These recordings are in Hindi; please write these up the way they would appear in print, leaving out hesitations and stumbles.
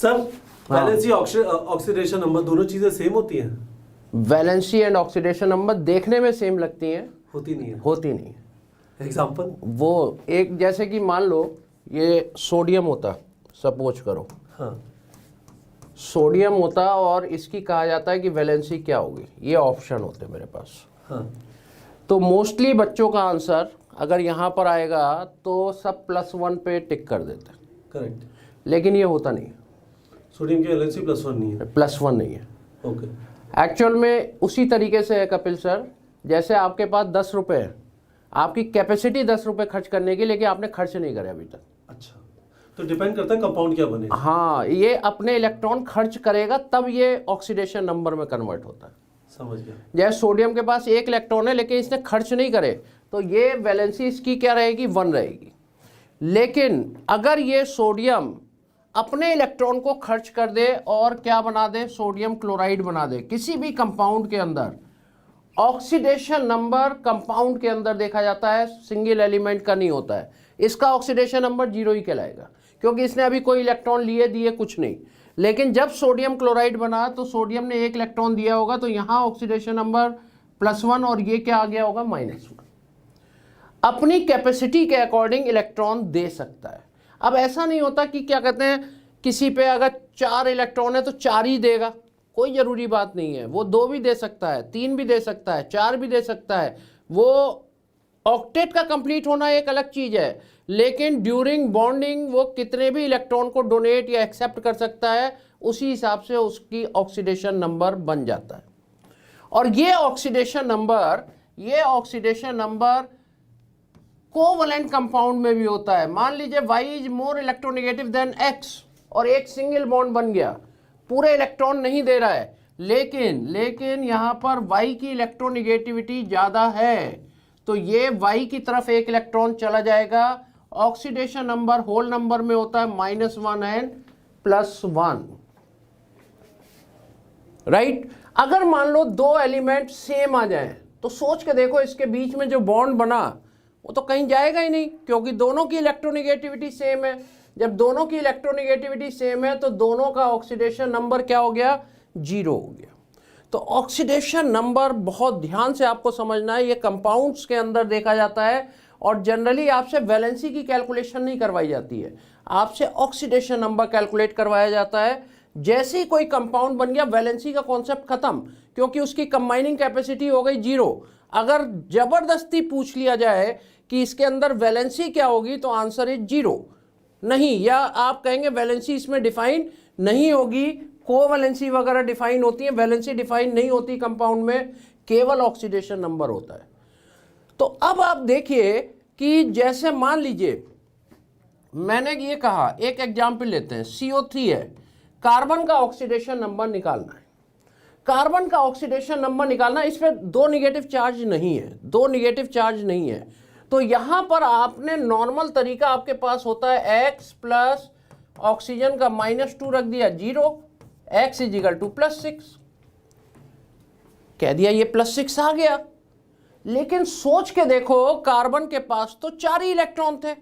सर वैलेंसी ऑक्सीडेशन नंबर दोनों चीजें सेम होती हैं? वैलेंसी एंड ऑक्सीडेशन नंबर देखने में सेम लगती हैं, होती नहीं है। होती नहीं है। एग्जाम्पल? वो एक जैसे कि मान लो ये सोडियम होता, सपोज करो, हाँ सोडियम होता और इसकी कहा जाता है कि वैलेंसी क्या होगी, ये ऑप्शन होते मेरे पास। हाँ तो मोस्टली बच्चों का आंसर अगर यहाँ पर आएगा तो सब +1 पे टिक कर देते हैं, करेक्ट। लेकिन ये होता नहीं है, सोडियम की वैलेंसी +1 नहीं है। +1 नहीं है। ओके। एक्चुअल में उसी तरीके से है कपिल सर, जैसे आपके पास 10 रुपये है, आपकी कैपेसिटी 10 रुपये खर्च करने की, लेकिन आपने खर्च नहीं करे अभी तक। अच्छा, तो डिपेंड करता है कंपाउंड क्या बने। हाँ, ये अपने इलेक्ट्रॉन खर्च करेगा तब ये ऑक्सीडेशन नंबर में कन्वर्ट होता है। समझ गया। जैसे सोडियम के पास 1 इलेक्ट्रॉन है लेकिन इसने खर्च नहीं करे, तो ये वैलेंसी इसकी क्या रहेगी, 1 रहेगी। लेकिन अगर ये सोडियम अपने इलेक्ट्रॉन को खर्च कर दे और क्या बना दे, सोडियम क्लोराइड बना दे किसी भी कंपाउंड के अंदर, ऑक्सीडेशन नंबर कंपाउंड के अंदर देखा जाता है सिंगल एलिमेंट का नहीं होता है, इसका ऑक्सीडेशन नंबर 0 ही कहलाएगा, क्योंकि इसने अभी कोई इलेक्ट्रॉन लिए दिए कुछ नहीं। लेकिन जब सोडियम क्लोराइड बना तो सोडियम ने 1 इलेक्ट्रॉन दिया होगा, तो यहाँ ऑक्सीडेशन नंबर +1 और ये क्या आ गया होगा, -1। अपनी कैपेसिटी के अकॉर्डिंग इलेक्ट्रॉन दे सकता है। अब ऐसा नहीं होता कि क्या कहते हैं, किसी पे अगर 4 इलेक्ट्रॉन है तो 4 ही देगा, कोई ज़रूरी बात नहीं है, वो 2 भी दे सकता है, 3 भी दे सकता है, 4 भी दे सकता है। वो ऑक्टेट का कंप्लीट होना एक अलग चीज़ है, लेकिन ड्यूरिंग बॉन्डिंग वो कितने भी इलेक्ट्रॉन को डोनेट या एक्सेप्ट कर सकता है, उसी हिसाब से उसकी ऑक्सीडेशन नंबर बन जाता है। और ये ऑक्सीडेशन नंबर कोवलेंट कंपाउंड में भी होता है। मान लीजिए Y is more electronegative than X और एक सिंगल बॉन्ड बन गया, पूरे इलेक्ट्रॉन नहीं दे रहा है, लेकिन यहाँ पर Y की इलेक्ट्रोनेगेटिविटी ज़्यादा है, तो ये Y की तरफ 1 इलेक्ट्रॉन चला जाएगा। ऑक्सीडेशन नंबर होल नंबर में होता है -1 एंड +1, राइट। अगर मान लो 2 एलिमेंट सेम आ जाएं तो सोच के देखो, इसके बीच में जो बॉन्ड बना वो तो कहीं जाएगा ही नहीं, क्योंकि दोनों की इलेक्ट्रोनेगेटिविटी सेम है। जब दोनों की इलेक्ट्रोनेगेटिविटी सेम है तो दोनों का ऑक्सीडेशन नंबर क्या हो गया, 0 हो गया। तो ऑक्सीडेशन नंबर बहुत ध्यान से आपको समझना है, ये कंपाउंड्स के अंदर देखा जाता है और जनरली आपसे वैलेंसी की कैलकुलेशन नहीं करवाई जाती है, आपसे ऑक्सीडेशन नंबर कैलकुलेट करवाया जाता है। जैसे ही कोई कंपाउंड बन गया, वैलेंसी का कॉन्सेप्ट खत्म, क्योंकि उसकी कंबाइनिंग कैपेसिटी हो गई 0। अगर जबरदस्ती पूछ लिया जाए कि इसके अंदर वैलेंसी क्या होगी, तो आंसर इज 0 नहीं, या आप कहेंगे वैलेंसी इसमें डिफाइन नहीं होगी, कोवैलेंसी वगैरह डिफाइन होती है, वैलेंसी डिफाइन नहीं होती कंपाउंड में, केवल ऑक्सीडेशन नंबर होता है। तो अब आप देखिए कि जैसे मान लीजिए मैंने ये कहा, एक एग्जाम्पल लेते हैं, CO3 है, कार्बन का ऑक्सीडेशन नंबर निकालना है। कार्बन का ऑक्सीडेशन नंबर निकालना, इस पर 2 निगेटिव चार्ज नहीं है, 2 निगेटिव चार्ज नहीं है, तो यहां पर आपने नॉर्मल तरीका आपके पास होता है X प्लस ऑक्सीजन का -2 रख दिया 0, X = +6 कह दिया, ये +6 आ गया। लेकिन सोच के देखो, कार्बन के पास तो 4 ही इलेक्ट्रॉन थे,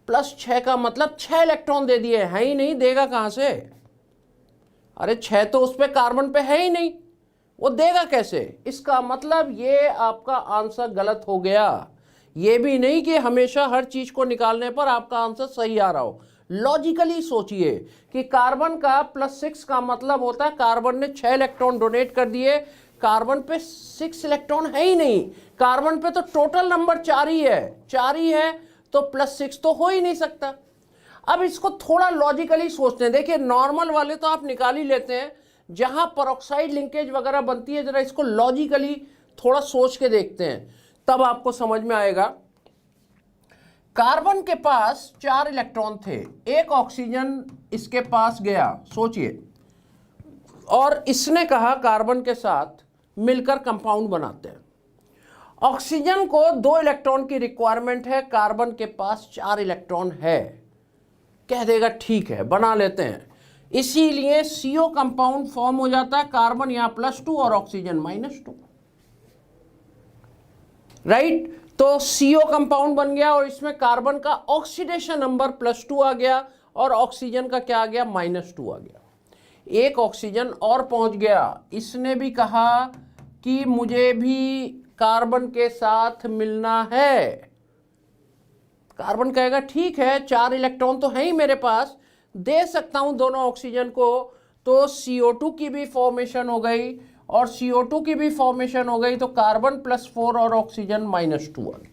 +6 का मतलब 6 इलेक्ट्रॉन दे दिए, है ही नहीं, देगा कहां से, अरे 6 तो उस पे कार्बन पे है ही नहीं, वो देगा कैसे। इसका मतलब ये आपका आंसर गलत हो गया। ये भी नहीं कि हमेशा हर चीज को निकालने पर आपका आंसर सही आ रहा हो। लॉजिकली सोचिए कि कार्बन का +6 का मतलब होता है कार्बन ने 6 इलेक्ट्रॉन डोनेट कर दिए, कार्बन पे 6 इलेक्ट्रॉन है ही नहीं, कार्बन पे तो टोटल नंबर 4 ही है, तो +6 तो हो ही नहीं सकता। अब इसको थोड़ा लॉजिकली सोचते हैं। देखिए, नॉर्मल वाले तो आप निकाल ही लेते हैं, जहां पेरोक्साइड लिंकेज वगैरह बनती है, जरा इसको लॉजिकली थोड़ा सोच के देखते हैं, तब आपको समझ में आएगा। कार्बन के पास 4 इलेक्ट्रॉन थे, एक ऑक्सीजन इसके पास गया, सोचिए, और इसने कहा कार्बन के साथ मिलकर कंपाउंड बनाते हैं। ऑक्सीजन को 2 इलेक्ट्रॉन की रिक्वायरमेंट है, कार्बन के पास 4 इलेक्ट्रॉन है, कह देगा ठीक है बना लेते हैं, इसीलिए CO कंपाउंड फॉर्म हो जाता है, कार्बन यहां +2 और ऑक्सीजन -2, राइट। तो CO कंपाउंड बन गया और इसमें कार्बन का ऑक्सीडेशन नंबर +2 आ गया और ऑक्सीजन का क्या आ गया, -2 आ गया। एक ऑक्सीजन और पहुंच गया, इसने भी कहा कि मुझे भी कार्बन के साथ मिलना है। कार्बन कहेगा ठीक है, 4 इलेक्ट्रॉन तो है ही मेरे पास, दे सकता हूं दोनों ऑक्सीजन को। तो CO2 की भी फॉर्मेशन हो गई और CO2 की भी फॉर्मेशन हो गई, तो कार्बन +4 और ऑक्सीजन -2 आ गया।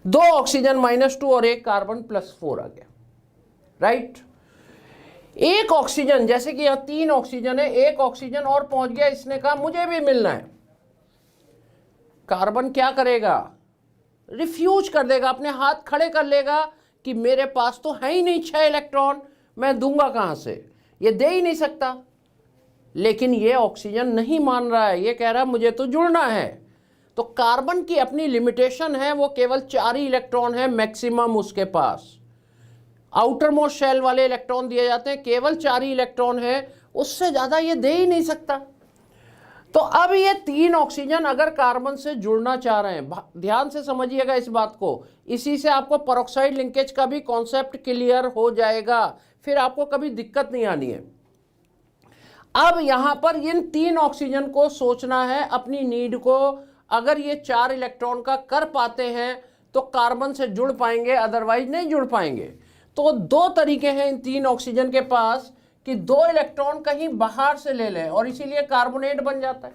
2 ऑक्सीजन -2 और एक कार्बन +4 आ गया, राइट। एक ऑक्सीजन, जैसे कि यहां 3 ऑक्सीजन है, एक ऑक्सीजन और पहुंच गया, इसने कहा मुझे भी मिलना है। कार्बन क्या करेगा, रिफ्यूज कर देगा, अपने हाथ खड़े कर लेगा कि मेरे पास तो है ही नहीं 6 इलेक्ट्रॉन, मैं दूंगा कहां से, ये दे ही नहीं सकता। लेकिन ये ऑक्सीजन नहीं मान रहा है, ये कह रहा है मुझे तो जुड़ना है। तो कार्बन की अपनी लिमिटेशन है, वो केवल 4 ही इलेक्ट्रॉन है मैक्सिमम उसके पास। आउटर मोस्ट शेल वाले इलेक्ट्रॉन दिए जाते हैं, केवल 4 ही इलेक्ट्रॉन है, उससे ज्यादा ये दे ही नहीं सकता। तो अब ये 3 ऑक्सीजन अगर कार्बन से जुड़ना चाह रहे हैं, ध्यान से समझिएगा इस बात को, इसी से आपको पेरोक्साइड लिंकेज का भी कॉन्सेप्ट क्लियर हो जाएगा, फिर आपको कभी दिक्कत नहीं आनी है। अब यहां पर इन 3 ऑक्सीजन को सोचना है अपनी नीड को, अगर ये 4 इलेक्ट्रॉन का कर पाते हैं तो कार्बन से जुड़ पाएंगे, अदरवाइज नहीं जुड़ पाएंगे। तो 2 तरीके हैं इन 3 ऑक्सीजन के पास कि 2 इलेक्ट्रॉन कहीं बाहर से ले लें और इसीलिए कार्बोनेट बन जाता है।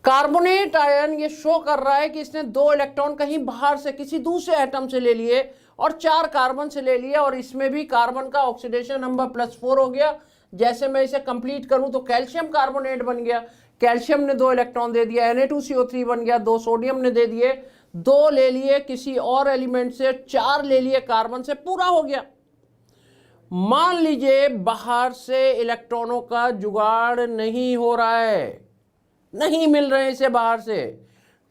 कार्बोनेट आयन ये शो कर रहा है कि इसने 2 इलेक्ट्रॉन कहीं बाहर से किसी दूसरे एटम से ले लिए और 4 कार्बन से ले लिए, और इसमें भी कार्बन का ऑक्सीडेशन नंबर +4 हो गया। जैसे मैं इसे कंप्लीट करूं तो कैल्शियम कार्बोनेट बन गया, कैल्शियम ने 2 इलेक्ट्रॉन दे दिया, Na2CO3 बन गया, 2 सोडियम ने दे दिए, 2 ले लिए किसी और एलिमेंट से, 4 ले लिए कार्बन से, पूरा हो गया। मान लीजिए बाहर से इलेक्ट्रॉनों का जुगाड़ नहीं हो रहा है, नहीं मिल रहे इसे बाहर से,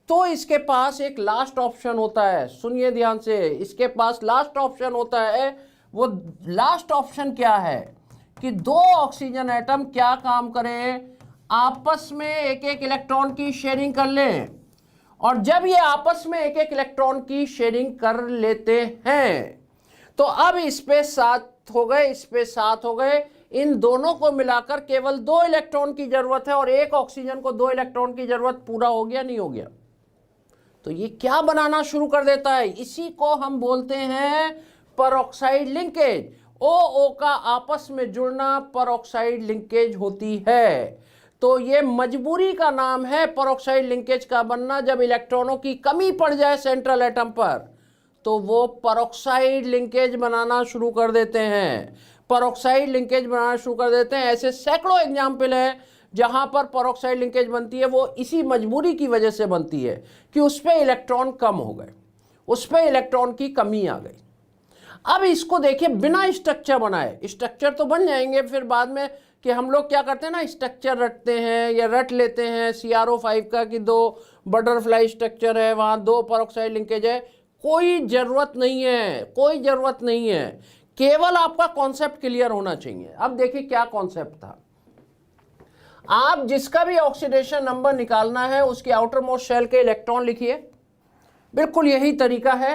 तो इसके पास एक लास्ट ऑप्शन होता है। सुनिए ध्यान से, इसके पास लास्ट ऑप्शन होता है। वो लास्ट ऑप्शन क्या है कि 2 ऑक्सीजन एटम क्या काम करें, आपस में एक एक इलेक्ट्रॉन की शेयरिंग कर लें, और जब ये आपस में एक एक इलेक्ट्रॉन की शेयरिंग कर लेते हैं तो अब इस पे 7 हो गए, इस पे 7 हो गए, इन दोनों को मिलाकर केवल 2 इलेक्ट्रॉन की जरूरत है और एक ऑक्सीजन को 2 इलेक्ट्रॉन की जरूरत, पूरा हो गया नहीं हो गया। तो ये क्या बनाना शुरू कर देता है, इसी को हम बोलते हैं पेरोक्साइड लिंकेज। ओ का आपस में जुड़ना पेरोक्साइड लिंकेज होती है। तो ये मजबूरी का नाम है पेरोक्साइड लिंकेज का बनना। जब इलेक्ट्रॉनों की कमी पड़ जाए सेंट्रल एटम पर तो वो पेरोक्साइड लिंकेज बनाना शुरू कर देते हैं, पेरोक्साइड लिंकेज बनाना शुरू कर देते हैं। ऐसे सैकड़ों एग्जाम्पल है जहां पर पेरोक्साइड लिंकेज बनती है, वो इसी मजबूरी की वजह से बनती है कि उस पर इलेक्ट्रॉन कम हो गए, उस पर इलेक्ट्रॉन की कमी आ गई। अब इसको देखिए, बिना स्ट्रक्चर बनाए, स्ट्रक्चर तो बन जाएंगे फिर बाद में, कि हम लोग क्या करते हैं ना, स्ट्रक्चर रटते हैं या रट लेते हैं CrO5 का कि 2 बटरफ्लाई स्ट्रक्चर है, वहां 2 पेरोक्साइड लिंकेज है। कोई जरूरत नहीं है, कोई जरूरत नहीं है, केवल आपका कॉन्सेप्ट क्लियर होना चाहिए। अब देखिए क्या कॉन्सेप्ट था। आप जिसका भी ऑक्सीडेशन नंबर निकालना है उसकी आउटर मोस्ट शेल के इलेक्ट्रॉन लिखिए, बिल्कुल यही तरीका है।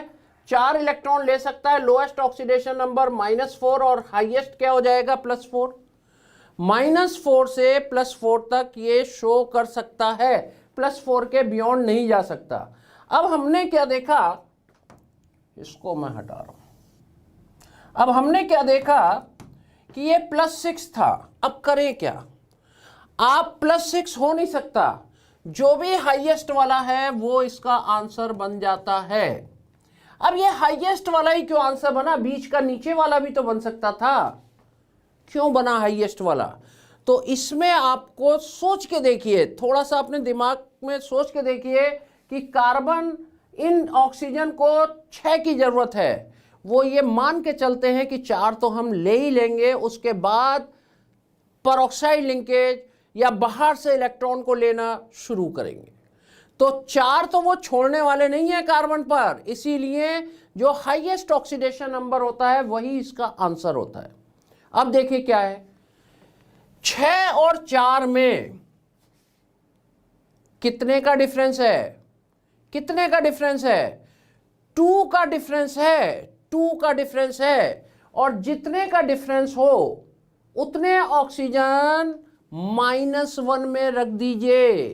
4 इलेक्ट्रॉन ले सकता है, लोएस्ट ऑक्सीडेशन नंबर -4 और हाईएस्ट क्या हो जाएगा +4। -4 से +4 तक ये शो कर सकता है, +4 के बियॉन्ड नहीं जा सकता। अब हमने क्या देखा, इसको मैं हटा रहा हूं। अब हमने क्या देखा कि ये +6 था। अब करें क्या, आप +6 हो नहीं सकता, जो भी हाईएस्ट वाला है वो इसका आंसर बन जाता है। अब ये हाईएस्ट वाला ही क्यों आंसर बना, बीच का नीचे वाला भी तो बन सकता था, क्यों बना हाईएस्ट वाला? तो इसमें आपको सोच के देखिए, थोड़ा सा अपने दिमाग में सोच के देखिए कि कार्बन इन ऑक्सीजन को 6 की जरूरत है, वो ये मान के चलते हैं कि 4 तो हम ले ही लेंगे, उसके बाद पेरोक्साइड लिंकेज या बाहर से इलेक्ट्रॉन को लेना शुरू करेंगे। तो 4 तो वो छोड़ने वाले नहीं है कार्बन पर, इसीलिए जो हाईएस्ट ऑक्सीडेशन नंबर होता है वही इसका आंसर होता है। अब देखिए क्या है, 6 और 4 में कितने का डिफरेंस है, कितने का डिफरेंस है, 2 का डिफरेंस है, 2 का डिफरेंस है। और जितने का डिफरेंस हो उतने ऑक्सीजन -1 में रख दीजिए।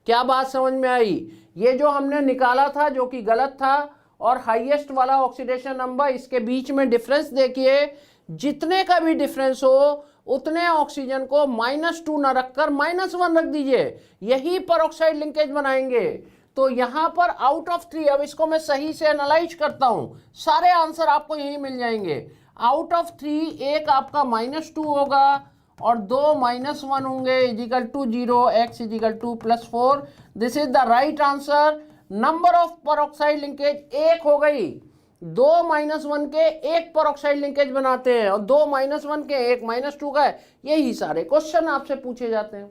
क्या बात समझ में आई? ये जो हमने निकाला था जो कि गलत था, और हाईएस्ट वाला ऑक्सीडेशन नंबर, इसके बीच में डिफरेंस देखिए, जितने का भी डिफरेंस हो उतने ऑक्सीजन को -2 ना रखकर -1 रख दीजिए, यही पेरोक्साइड लिंकेज बनाएंगे। तो यहां पर आउट ऑफ 3, अब इसको मैं सही से एनालाइज करता हूं, सारे आंसर आपको यही मिल जाएंगे। आउट ऑफ 3 एक आपका -2 होगा और 2 -1 होंगे, equal to 0, x equal to +4। This is the right answer. Number of peroxide linkage 1 हो गई। 2 -1 के 1 पेरोक्साइड लिंकेज बनाते हैं और 2 -1 के 1 -2 का है। यही सारे क्वेश्चन आपसे पूछे जाते हैं,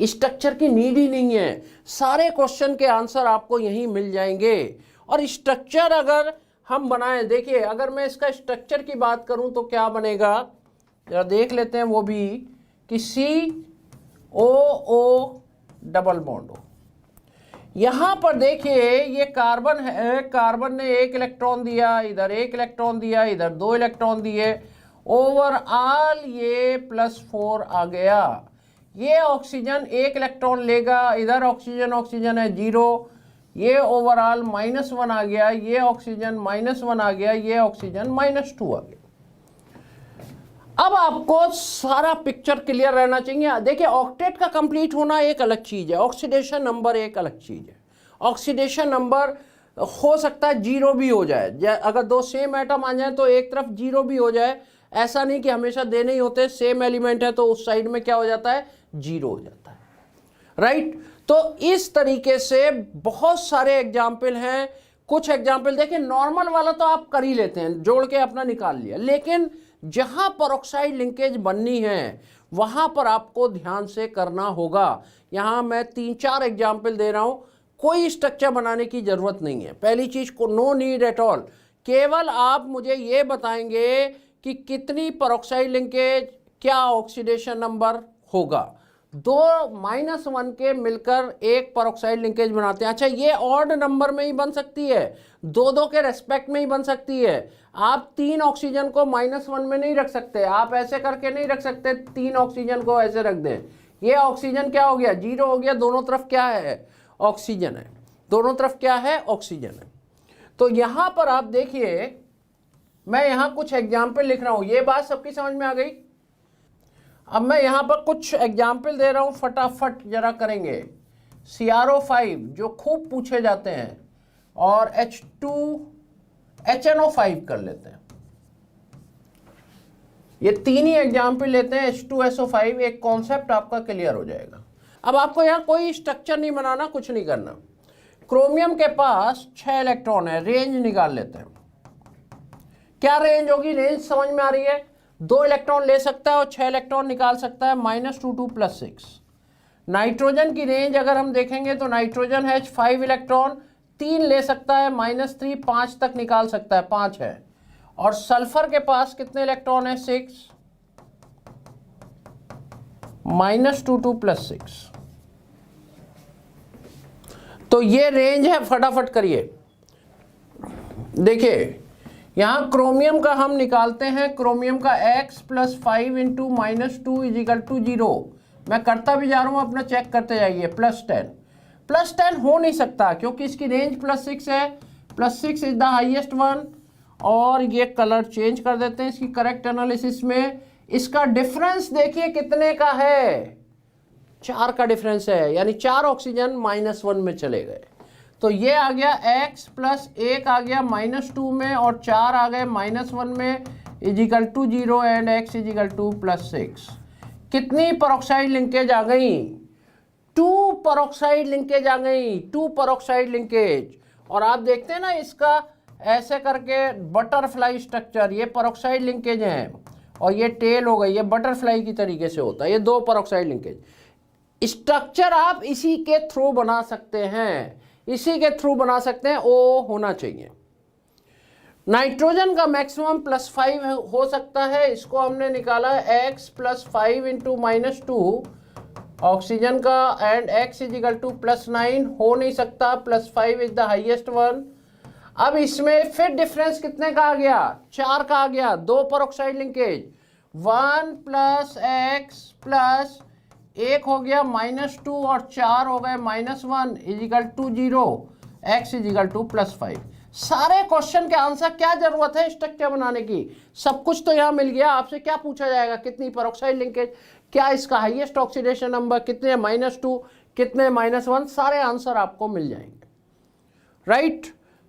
स्ट्रक्चर की नीड ही नहीं है, सारे क्वेश्चन के आंसर आपको यहीं मिल जाएंगे। और स्ट्रक्चर अगर हम बनाएं, देखिए अगर मैं इसका स्ट्रक्चर की बात करूं तो क्या बनेगा, जरा देख लेते हैं वो भी, कि COO डबल बॉन्ड हो। यहां पर देखिए ये कार्बन है, कार्बन ने 1 इलेक्ट्रॉन दिया, इधर 1 इलेक्ट्रॉन दिया, इधर 2 इलेक्ट्रॉन दिए, ओवरऑल ये +4 आ गया। ये ऑक्सीजन 1 इलेक्ट्रॉन लेगा, इधर ऑक्सीजन है 0, ये ओवरऑल -1 आ गया, ये ऑक्सीजन -1 आ गया, ये ऑक्सीजन -2 आ गया। अब आपको सारा पिक्चर क्लियर रहना चाहिए। देखिए ऑक्टेट का कंप्लीट होना एक अलग चीज है, ऑक्सीडेशन नंबर एक अलग चीज है। ऑक्सीडेशन नंबर हो सकता है 0 भी हो जाए, अगर 2 सेम एटम आ जाए तो एक तरफ 0 भी हो जाए, ऐसा नहीं कि हमेशा देने ही होते। सेम एलिमेंट है तो उस साइड में क्या हो जाता है, 0 हो जाता है, राइट। तो इस तरीके से बहुत सारे एग्जाम्पल हैं। कुछ एग्जाम्पल देखिए, नॉर्मल वाला तो आप कर ही लेते हैं, जोड़ के अपना निकाल लिया, लेकिन जहां पेरोक्साइड लिंकेज बननी है वहां पर आपको ध्यान से करना होगा। यहां मैं 3-4 एग्जाम्पल दे रहा हूं, कोई स्ट्रक्चर बनाने की जरूरत नहीं है। पहली चीज को नो नीड एट ऑल, केवल आप मुझे ये बताएंगे कि कितनी पेरोक्साइड लिंकेज, क्या ऑक्सीडेशन नंबर होगा। 2 -1 के मिलकर 1 पेरोक्साइड लिंकेज बनाते हैं। अच्छा, ये ऑड नंबर में ही बन सकती है, 2-2 के रेस्पेक्ट में ही बन सकती है। आप 3 ऑक्सीजन को -1 में नहीं रख सकते, आप ऐसे करके नहीं रख सकते, 3 ऑक्सीजन को ऐसे रख दें। ये ऑक्सीजन क्या हो गया, 0 हो गया, दोनों तरफ क्या है, ऑक्सीजन है, दोनों तरफ क्या है, ऑक्सीजन है। तो यहां पर आप देखिए, मैं यहां कुछ एग्जाम्पल लिख रहा हूं, ये बात सबकी समझ में आ गई। अब मैं यहां पर कुछ एग्जाम्पल दे रहा हूं, फटाफट जरा करेंगे। CrO5 जो खूब पूछे जाते हैं, और HNO5 कर लेते हैं। ये 3 ही एग्जाम्पल लेते हैं, H2SO5, एक कॉन्सेप्ट आपका क्लियर हो जाएगा। अब आपको यहां कोई स्ट्रक्चर नहीं बनाना, कुछ नहीं करना। क्रोमियम के पास 6 इलेक्ट्रॉन है, रेंज निकाल लेते हैं। क्या रेंज होगी, रेंज समझ में आ रही है, 2 इलेक्ट्रॉन ले सकता है और 6 इलेक्ट्रॉन निकाल सकता है, -2 +6। नाइट्रोजन की रेंज अगर हम देखेंगे तो नाइट्रोजन है 5 इलेक्ट्रॉन, 3 ले सकता है, -3, 5 तक निकाल सकता है, 5 है। और सल्फर के पास कितने इलेक्ट्रॉन है, 6, -2 +6। तो ये रेंज है, फटाफट करिए। देखिए यहां क्रोमियम का हम निकालते हैं, क्रोमियम का x + 5 × -2 = 0। मैं करता भी जा रहा हूं, अपना चेक करते जाइए। +10 +10 हो नहीं सकता क्योंकि इसकी रेंज +6 है, +6 इज द हाईएस्ट वन। और ये कलर चेंज कर देते हैं इसकी करेक्ट एनालिसिस में। इसका डिफरेंस देखिए कितने का है, 4 का डिफरेंस है, यानी 4 ऑक्सीजन -1 में चले गए। तो ये आ गया x + 1 आ गया -2 में, और 4 आ गए -1 में, = 0 एंड x = +6। कितनी पेरोक्साइड लिंकेज आ गई, 2 पेरोक्साइड लिंकेज आ गई, 2 पेरोक्साइड लिंकेज। और आप देखते हैं ना इसका ऐसे करके बटरफ्लाई स्ट्रक्चर, ये पेरोक्साइड लिंकेज हैं, और ये टेल हो गई, ये बटरफ्लाई की तरीके से होता है, ये 2 पेरोक्साइड लिंकेज। स्ट्रक्चर आप इसी के थ्रू बना सकते हैं, इसी के थ्रू बना सकते हैं, ओ होना चाहिए। नाइट्रोजन का मैक्सिमम +5 हो सकता है, इसको हमने निकाला है x + 5 × -2, ऑक्सीजन का, एंड x = +9 हो नहीं सकता, +5 इज द हाईएस्ट वन। अब इसमें फिर डिफरेंस कितने का आ गया, 4 का आ गया, 2 peroxide linkage, 1 plus x plus 1 हो गया -2 और 4 हो गए -1 equal to 0, x equal to +5। सारे क्वेश्चन के आंसर, क्या जरूरत है स्ट्रक्चर बनाने की, सब कुछ तो यहाँ मिल गया। आपसे क्या पूछा जाएगा, कितनी परऑक्साइड लिंकेज, क्या इसका हाईएस्ट ऑक्सीडेशन नंबर, कितने -2, कितने -1, सारे आंसर आपको मिल जाएंगे। राइट,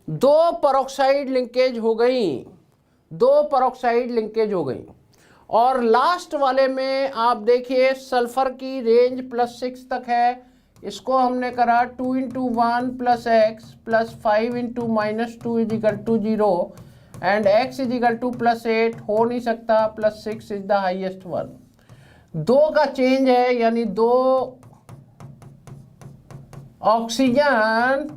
2 परऑक्साइड लिंकेज हो गई, 2 परऑक्साइड लिंकेज हो गई। और लास्ट वाले में आप देखिए सल्फर की रेंज +6 तक है, इसको हमने करा 2 × 1 + x + 5 × -2 equal to 0 and x equal to +8 हो नहीं सकता, +6 इज द हाईएस्ट वन। 2 का चेंज है, यानी 2 ऑक्सीजन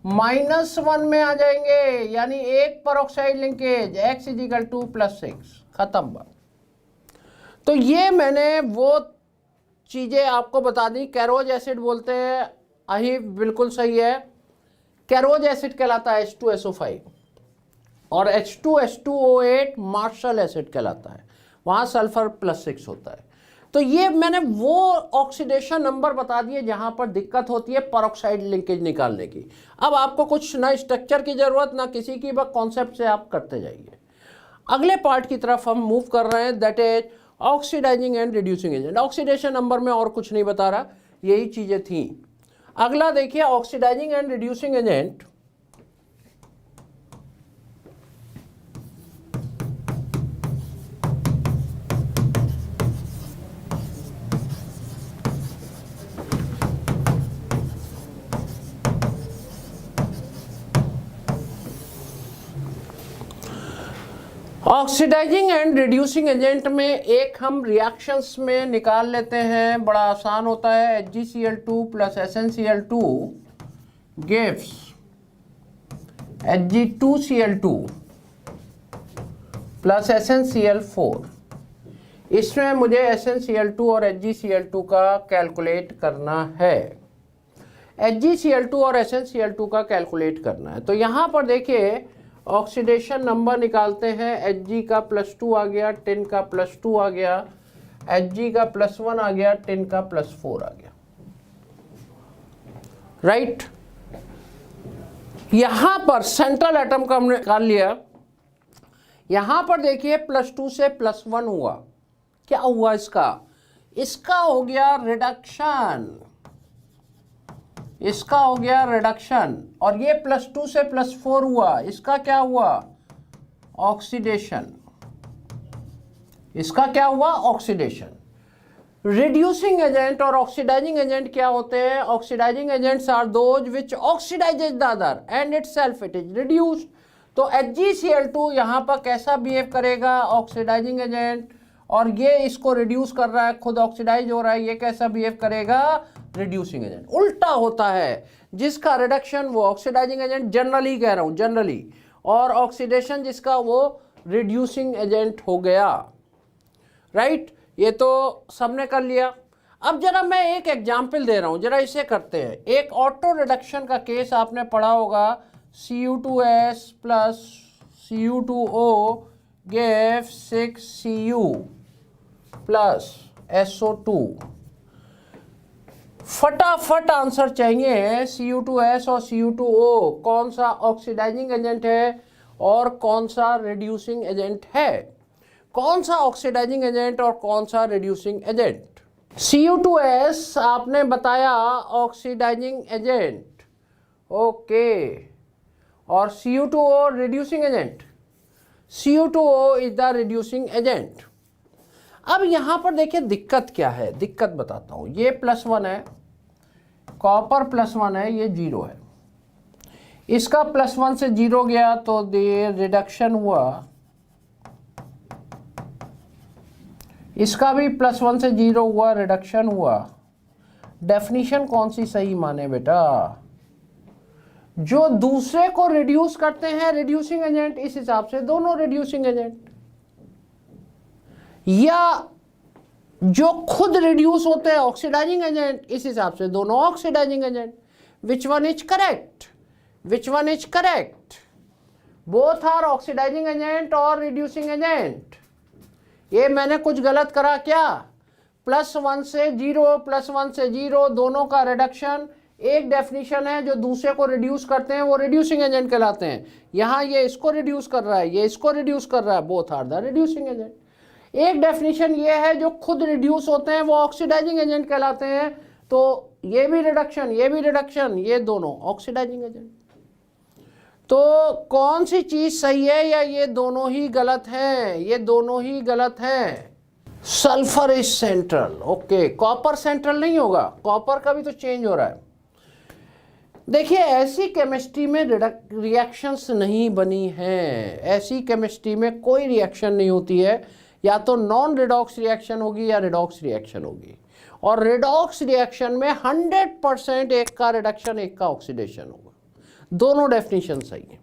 -1 में आ जाएंगे, यानी 1 peroxide linkage, x equal to +6, खत्म बात। तो ये मैंने वो चीज़ें आपको बता दी। कैरोज एसिड बोलते हैं, अही बिल्कुल सही है, कैरोज एसिड कहलाता है H2SO5 और H2H2O8 मार्शल एसिड कहलाता है, वहाँ सल्फर +6 होता है। तो ये मैंने वो ऑक्सीडेशन नंबर बता दिए जहाँ पर दिक्कत होती है परऑक्साइड लिंकेज निकालने की। अब आपको कुछ ना स्ट्रक्चर की ज़रूरत ना किसी की, बस कॉन्सेप्ट से आप करते जाइए। अगले पार्ट की तरफ हम मूव कर रहे हैं, that is oxidizing and reducing agent. Oxidation number में और कुछ नहीं बता रहा, यही चीज़ें थी। अगला देखिए oxidizing and reducing agent. Oxidizing and reducing agent में एक हम रिएक्शंस में निकाल लेते हैं, बड़ा आसान होता है। HgCl2 + SnCl2 gives Hg2Cl2 + SnCl4। इसमें मुझे SnCl2 और HgCl2 का कैलकुलेट करना है, HgCl2 और SnCl2 का कैलकुलेट करना है। तो यहाँ पर देखिए ऑक्सीडेशन नंबर निकालते हैं, Hg का +2 आ गया, tin का +2 आ गया, Hg का +1 आ गया, tin का +4 आ गया। राइट, यहां पर सेंट्रल एटम का हमने निकाल लिया। यहां पर देखिए +2 से +1 हुआ, क्या हुआ इसका हो गया रिडक्शन, इसका हो गया रिडक्शन। और ये +2 से +4 हुआ, इसका क्या हुआ, ऑक्सीडेशन। इसका क्या हुआ, ऑक्सीडेशन। रिड्यूसिंग एजेंट और ऑक्सीडाइजिंग एजेंट क्या होते हैं, oxidizing agents are those which oxidizes the other and itself it is reduced. तो HgCl2 यहाँ पर कैसा बिहेव करेगा, ऑक्सीडाइजिंग एजेंट, और ये इसको रिड्यूस कर रहा है, खुद ऑक्सीडाइज हो रहा है, ये कैसा बिहेव करेगा, रिड्यूसिंग एजेंट। उल्टा होता है, जिसका रिडक्शन वो ऑक्सीडाइजिंग एजेंट, जनरली कह रहा हूं जनरली, और ऑक्सीडेशन जिसका वो रिड्यूसिंग एजेंट हो गया। राइट, ये तो सबने कर लिया। अब जरा मैं एक एग्जाम्पल दे रहा हूं, जरा इसे करते हैं। एक ऑटो रिडक्शन का केस आपने पढ़ा होगा, Cu2S + Cu2O gives 6Cu + SO2। फटाफट आंसर चाहिए, Cu2S और Cu2O कौन सा ऑक्सीडाइजिंग एजेंट है और कौन सा रिड्यूसिंग एजेंट है, कौन सा ऑक्सीडाइजिंग एजेंट और कौन सा रिड्यूसिंग एजेंट। Cu2S आपने बताया ऑक्सीडाइजिंग एजेंट, ओके, और Cu2O reducing agent, Cu2O is the reducing agent. अब यहां पर देखिए दिक्कत क्या है, दिक्कत बताता हूं। ये +1 है, कॉपर +1 है, ये 0 है। इसका +1 से 0 गया तो ये रिडक्शन हुआ, इसका भी +1 से 0 हुआ, रिडक्शन हुआ। डेफिनेशन कौन सी सही माने बेटा, जो दूसरे को रिड्यूस करते हैं रिड्यूसिंग एजेंट, इस हिसाब से दोनों रिड्यूसिंग एजेंट, या जो खुद रिड्यूस होते हैं ऑक्सीडाइजिंग एजेंट, इस हिसाब से दोनों oxidizing agent. Which one is correct, which one is correct? Both are oxidizing agent और रिड्यूसिंग एजेंट। ये मैंने कुछ गलत करा क्या? +1 से 0, +1 से 0 दोनों का रिडक्शन एक डेफिनेशन है, जो दूसरे को रिड्यूस करते हैं वो रिड्यूसिंग एजेंट कहलाते हैं। यहां ये इसको रिड्यूस कर रहा है, ये इसको रिड्यूस कर रहा है, both are the reducing agent. एक डेफिनेशन ये है जो खुद रिड्यूस होते हैं वो ऑक्सीडाइजिंग एजेंट कहलाते हैं। तो ये भी रिडक्शन, ये भी रिडक्शन, ये दोनों ऑक्सीडाइजिंग एजेंट। तो कौन सी चीज सही है, या ये दोनों ही गलत हैं? ये दोनों ही गलत हैं। Sulphur is central, okay. Copper central नहीं होगा, कॉपर का भी तो चेंज हो रहा है। देखिए, ऐसी केमिस्ट्री में रिएक्शंस नहीं बनी हैं, ऐसी केमिस्ट्री में कोई रिएक्शन नहीं होती है। या तो नॉन रिडॉक्स रिएक्शन होगी या रिडॉक्स रिएक्शन होगी। और रिडॉक्स रिएक्शन में 100% एक का रिडक्शन एक का ऑक्सीडेशन होगा। दोनों डेफिनेशन सही है,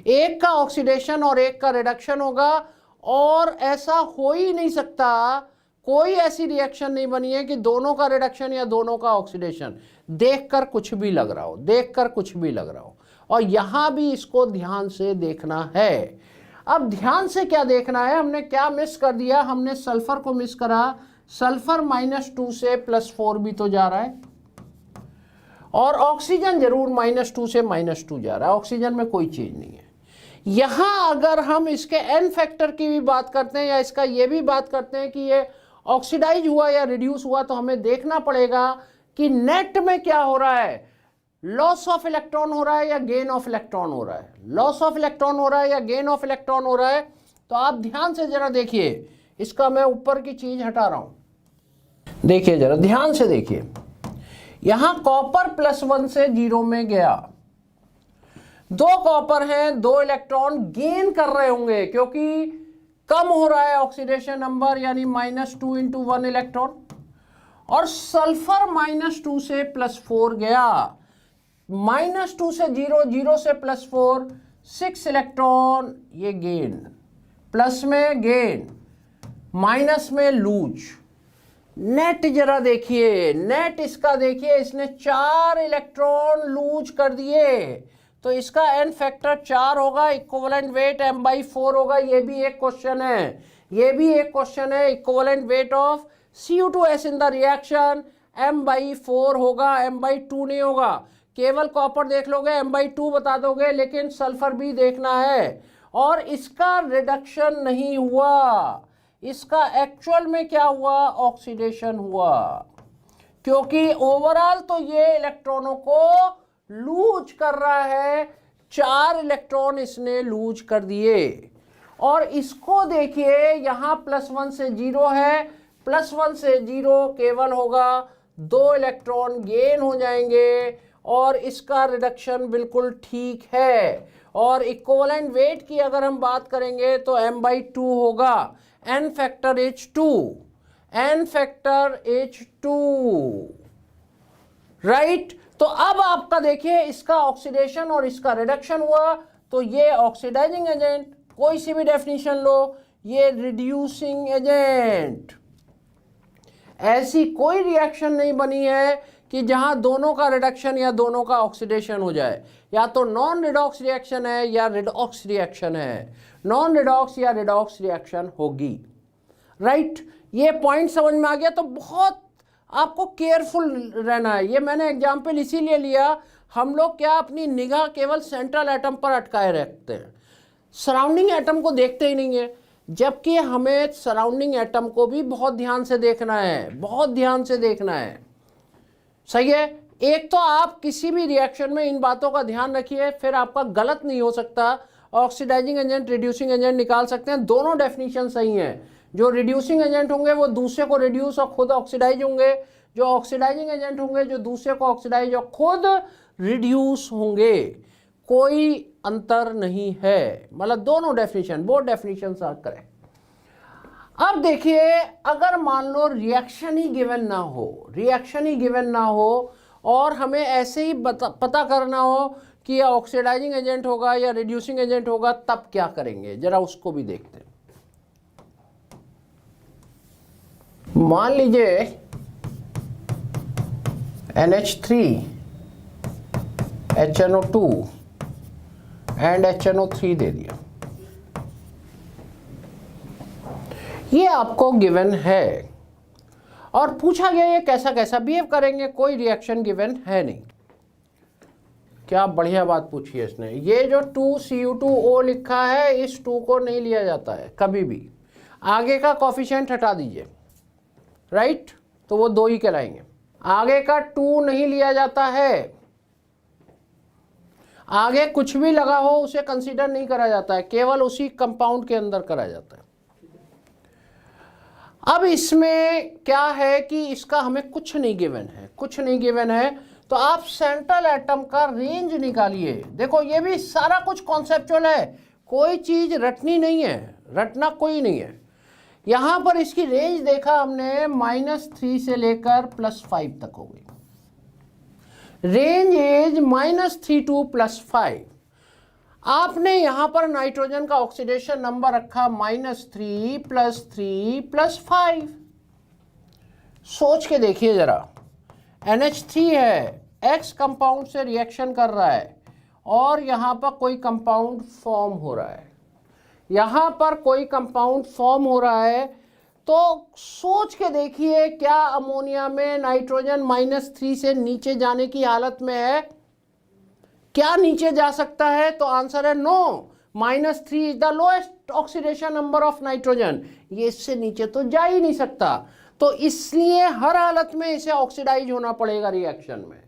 एक का ऑक्सीडेशन और एक का रिडक्शन होगा। और ऐसा हो ही नहीं सकता, कोई ऐसी रिएक्शन नहीं बनी है कि दोनों का रिडक्शन या दोनों का ऑक्सीडेशन। देखकर कुछ भी लग रहा हो, देखकर कुछ भी लग रहा हो। और यहां भी इसको ध्यान से देखना है। अब ध्यान से क्या देखना है, हमने क्या मिस कर दिया? हमने सल्फर को मिस करा। सल्फर -2 से +4 भी तो जा रहा है, और ऑक्सीजन जरूर -2 से -2 जा रहा है, ऑक्सीजन में कोई चीज नहीं है। यहां अगर हम इसके n फैक्टर की भी बात करते हैं, या इसका ये भी बात करते हैं कि ये ऑक्सीडाइज हुआ या रिड्यूस हुआ, तो हमें देखना पड़ेगा कि नेट में क्या हो रहा है। लॉस ऑफ इलेक्ट्रॉन हो रहा है या गेन ऑफ इलेक्ट्रॉन हो रहा है, लॉस ऑफ इलेक्ट्रॉन हो रहा है या गेन ऑफ इलेक्ट्रॉन हो रहा है। तो आप ध्यान से जरा देखिए, इसका मैं ऊपर की चीज हटा रहा हूं। देखिए जरा ध्यान से देखिए, यहां कॉपर +1 से 0 में गया। दो कॉपर हैं, 2 इलेक्ट्रॉन गेन कर रहे होंगे क्योंकि कम हो रहा है ऑक्सीडेशन नंबर, यानी -2 × 1 इलेक्ट्रॉन। और सल्फर -2 से +4 गया। -2 से 0, 0 से +4, 6 इलेक्ट्रॉन ये गेन, प्लस में गेन, माइनस में लूज। नेट जरा देखिए, नेट इसका देखिए, इसने 4 इलेक्ट्रॉन लूज कर दिए। तो इसका n फैक्टर 4 होगा, इक्विवेलेंट वेट m/4 होगा। ये भी एक क्वेश्चन है, ये भी एक क्वेश्चन है। Equivalent weight of Cu2S in the reaction m/4 होगा, m/2 नहीं होगा। केवल कॉपर देख लोगे m/2 बता दोगे, लेकिन सल्फर भी देखना है। और इसका रिडक्शन नहीं हुआ, इसका एक्चुअल में क्या हुआ, ऑक्सीडेशन हुआ। क्योंकि ओवरऑल तो ये इलेक्ट्रॉनों को लूज कर रहा है, 4 इलेक्ट्रॉन इसने लूज कर दिए। और इसको देखिए, यहां +1 से 0 है, +1 से 0 केवल होगा, 2 इलेक्ट्रॉन गेन हो जाएंगे। और इसका रिडक्शन बिल्कुल ठीक है। और इक्विवेलेंट वेट की अगर हम बात करेंगे तो m/2 होगा, n factor H2, n factor H2, right. तो अब आपका देखिए, इसका ऑक्सीडेशन और इसका रिडक्शन हुआ। तो ये ऑक्सीडाइजिंग एजेंट, कोई सी भी डेफिनेशन लो, ये रिड्यूसिंग एजेंट। ऐसी कोई रिएक्शन नहीं बनी है कि जहां दोनों का रिडक्शन या दोनों का ऑक्सीडेशन हो जाए। या तो नॉन रिडॉक्स रिएक्शन है या रिडॉक्स रिएक्शन है, नॉन रिडॉक्स या रिडॉक्स रिएक्शन होगी, राइट। ये पॉइंट समझ में आ गया। तो बहुत आपको केयरफुल रहना है। ये मैंने एग्जाम्पल इसीलिए लिया, हम लोग क्या अपनी निगाह केवल सेंट्रल एटम पर अटकाए रखते हैं, सराउंडिंग एटम को देखते ही नहीं है। जबकि हमें सराउंडिंग एटम को भी बहुत ध्यान से देखना है, बहुत ध्यान से देखना है, सही है। एक तो आप किसी भी रिएक्शन में इन बातों का ध्यान रखिए, फिर आपका गलत नहीं हो सकता। ऑक्सीडाइजिंग एजेंट, रिड्यूसिंग एजेंट निकाल सकते हैं, दोनों डेफिनेशन सही हैं। जो रिड्यूसिंग एजेंट होंगे वो दूसरे को रिड्यूस और खुद ऑक्सीडाइज होंगे, जो ऑक्सीडाइजिंग एजेंट होंगे जो दूसरे को ऑक्सीडाइज और खुद रिड्यूस होंगे। कोई अंतर नहीं है, मतलब दोनों definition, both definition are correct. अब देखिए, अगर मान लो रिएक्शन ही गिवन ना हो, रिएक्शन ही गिवन ना हो, और हमें ऐसे ही पता करना हो कि यह ऑक्सीडाइजिंग एजेंट होगा या रिड्यूसिंग एजेंट होगा, तब क्या करेंगे, जरा उसको भी देखते हैं। मान लीजिए NH3 HNO2 एंड HNO3 दे दिया। ये आपको गिवन है और पूछा गया ये कैसा कैसा बिहेव करेंगे, कोई रिएक्शन गिवन है नहीं। क्या बढ़िया बात पूछी है इसने। ये जो 2Cu2O लिखा है, इस 2 को नहीं लिया जाता है कभी भी। आगे का कोफिशिएंट हटा दीजिए, राइट, तो वो 2 ही कहलाएंगे। आगे का 2 नहीं लिया जाता है, आगे कुछ भी लगा हो उसे कंसीडर नहीं करा जाता है, केवल उसी कंपाउंड के अंदर करा जाता है। अब इसमें क्या है कि इसका हमें कुछ नहीं गिवन है, कुछ नहीं गिवन है, तो आप सेंट्रल एटम का रेंज निकालिए। देखो ये भी सारा कुछ कॉन्सेप्चुअल है, कोई चीज रटनी नहीं है, रटना कोई नहीं है। यहां पर इसकी रेंज देखा हमने -3 से लेकर +5 तक हो गई। Range is -3 to +5। आपने यहां पर नाइट्रोजन का ऑक्सीडेशन नंबर रखा -3 +3 +5। सोच के देखिए जरा, NH3 है, X कंपाउंड से रिएक्शन कर रहा है और यहां पर कोई कंपाउंड फॉर्म हो रहा है, यहां पर कोई कंपाउंड फॉर्म हो रहा है। तो सोच के देखिए, क्या अमोनिया में नाइट्रोजन -3 से नीचे जाने की हालत में है? क्या नीचे जा सकता है? तो आंसर है no. -3 is the lowest oxidation number of nitrogen. ये इससे नीचे तो जा ही नहीं सकता, तो इसलिए हर हालत में इसे ऑक्सीडाइज होना पड़ेगा रिएक्शन में,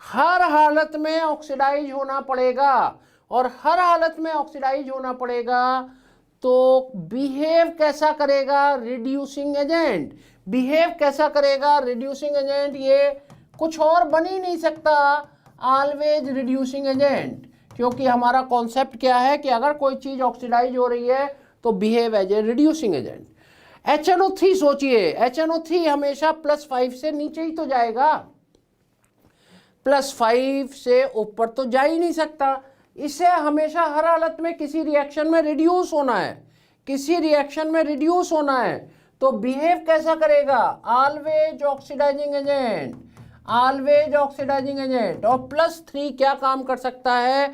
हर हालत में ऑक्सीडाइज होना पड़ेगा। और हर हालत में ऑक्सीडाइज होना पड़ेगा तो बिहेव कैसा करेगा? Reducing agent. बिहेव कैसा करेगा? Reducing agent. ये कुछ और बन ही नहीं सकता, ऑलवेज रिड्यूसिंग एजेंट, क्योंकि हमारा कॉन्सेप्ट क्या है कि अगर कोई चीज ऑक्सीडाइज हो रही है तो behave as a reducing agent. HNO3 सोचिए, HNO3 हमेशा +5 से नीचे ही तो जाएगा, +5 से ऊपर तो जा ही नहीं सकता। इसे हमेशा हर हालत में किसी रिएक्शन में रिड्यूस होना है, किसी रिएक्शन में रिड्यूस होना है, तो बिहेव कैसा करेगा? Always oxidizing agent, always oxidizing agent. और +3 क्या काम कर सकता है?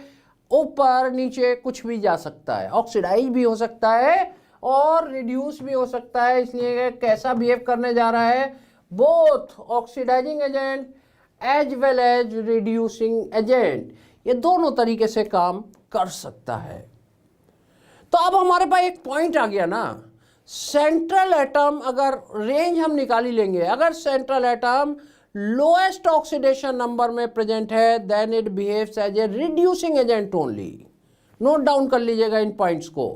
ऊपर नीचे कुछ भी जा सकता है, ऑक्सीडाइज भी हो सकता है और रिड्यूस भी हो सकता है। इसलिए कैसा बिहेव करने जा रहा है? Both oxidising agent as well as reducing agent, ये दोनों तरीके से काम कर सकता है। तो अब हमारे पास एक पॉइंट आ गया ना, सेंट्रल एटम अगर रेंज हम निकाली लेंगे, अगर central atom lowest oxidation number में प्रेजेंट है then it behaves as a reducing agent only. Note down कर लीजिएगा इन पॉइंट्स को।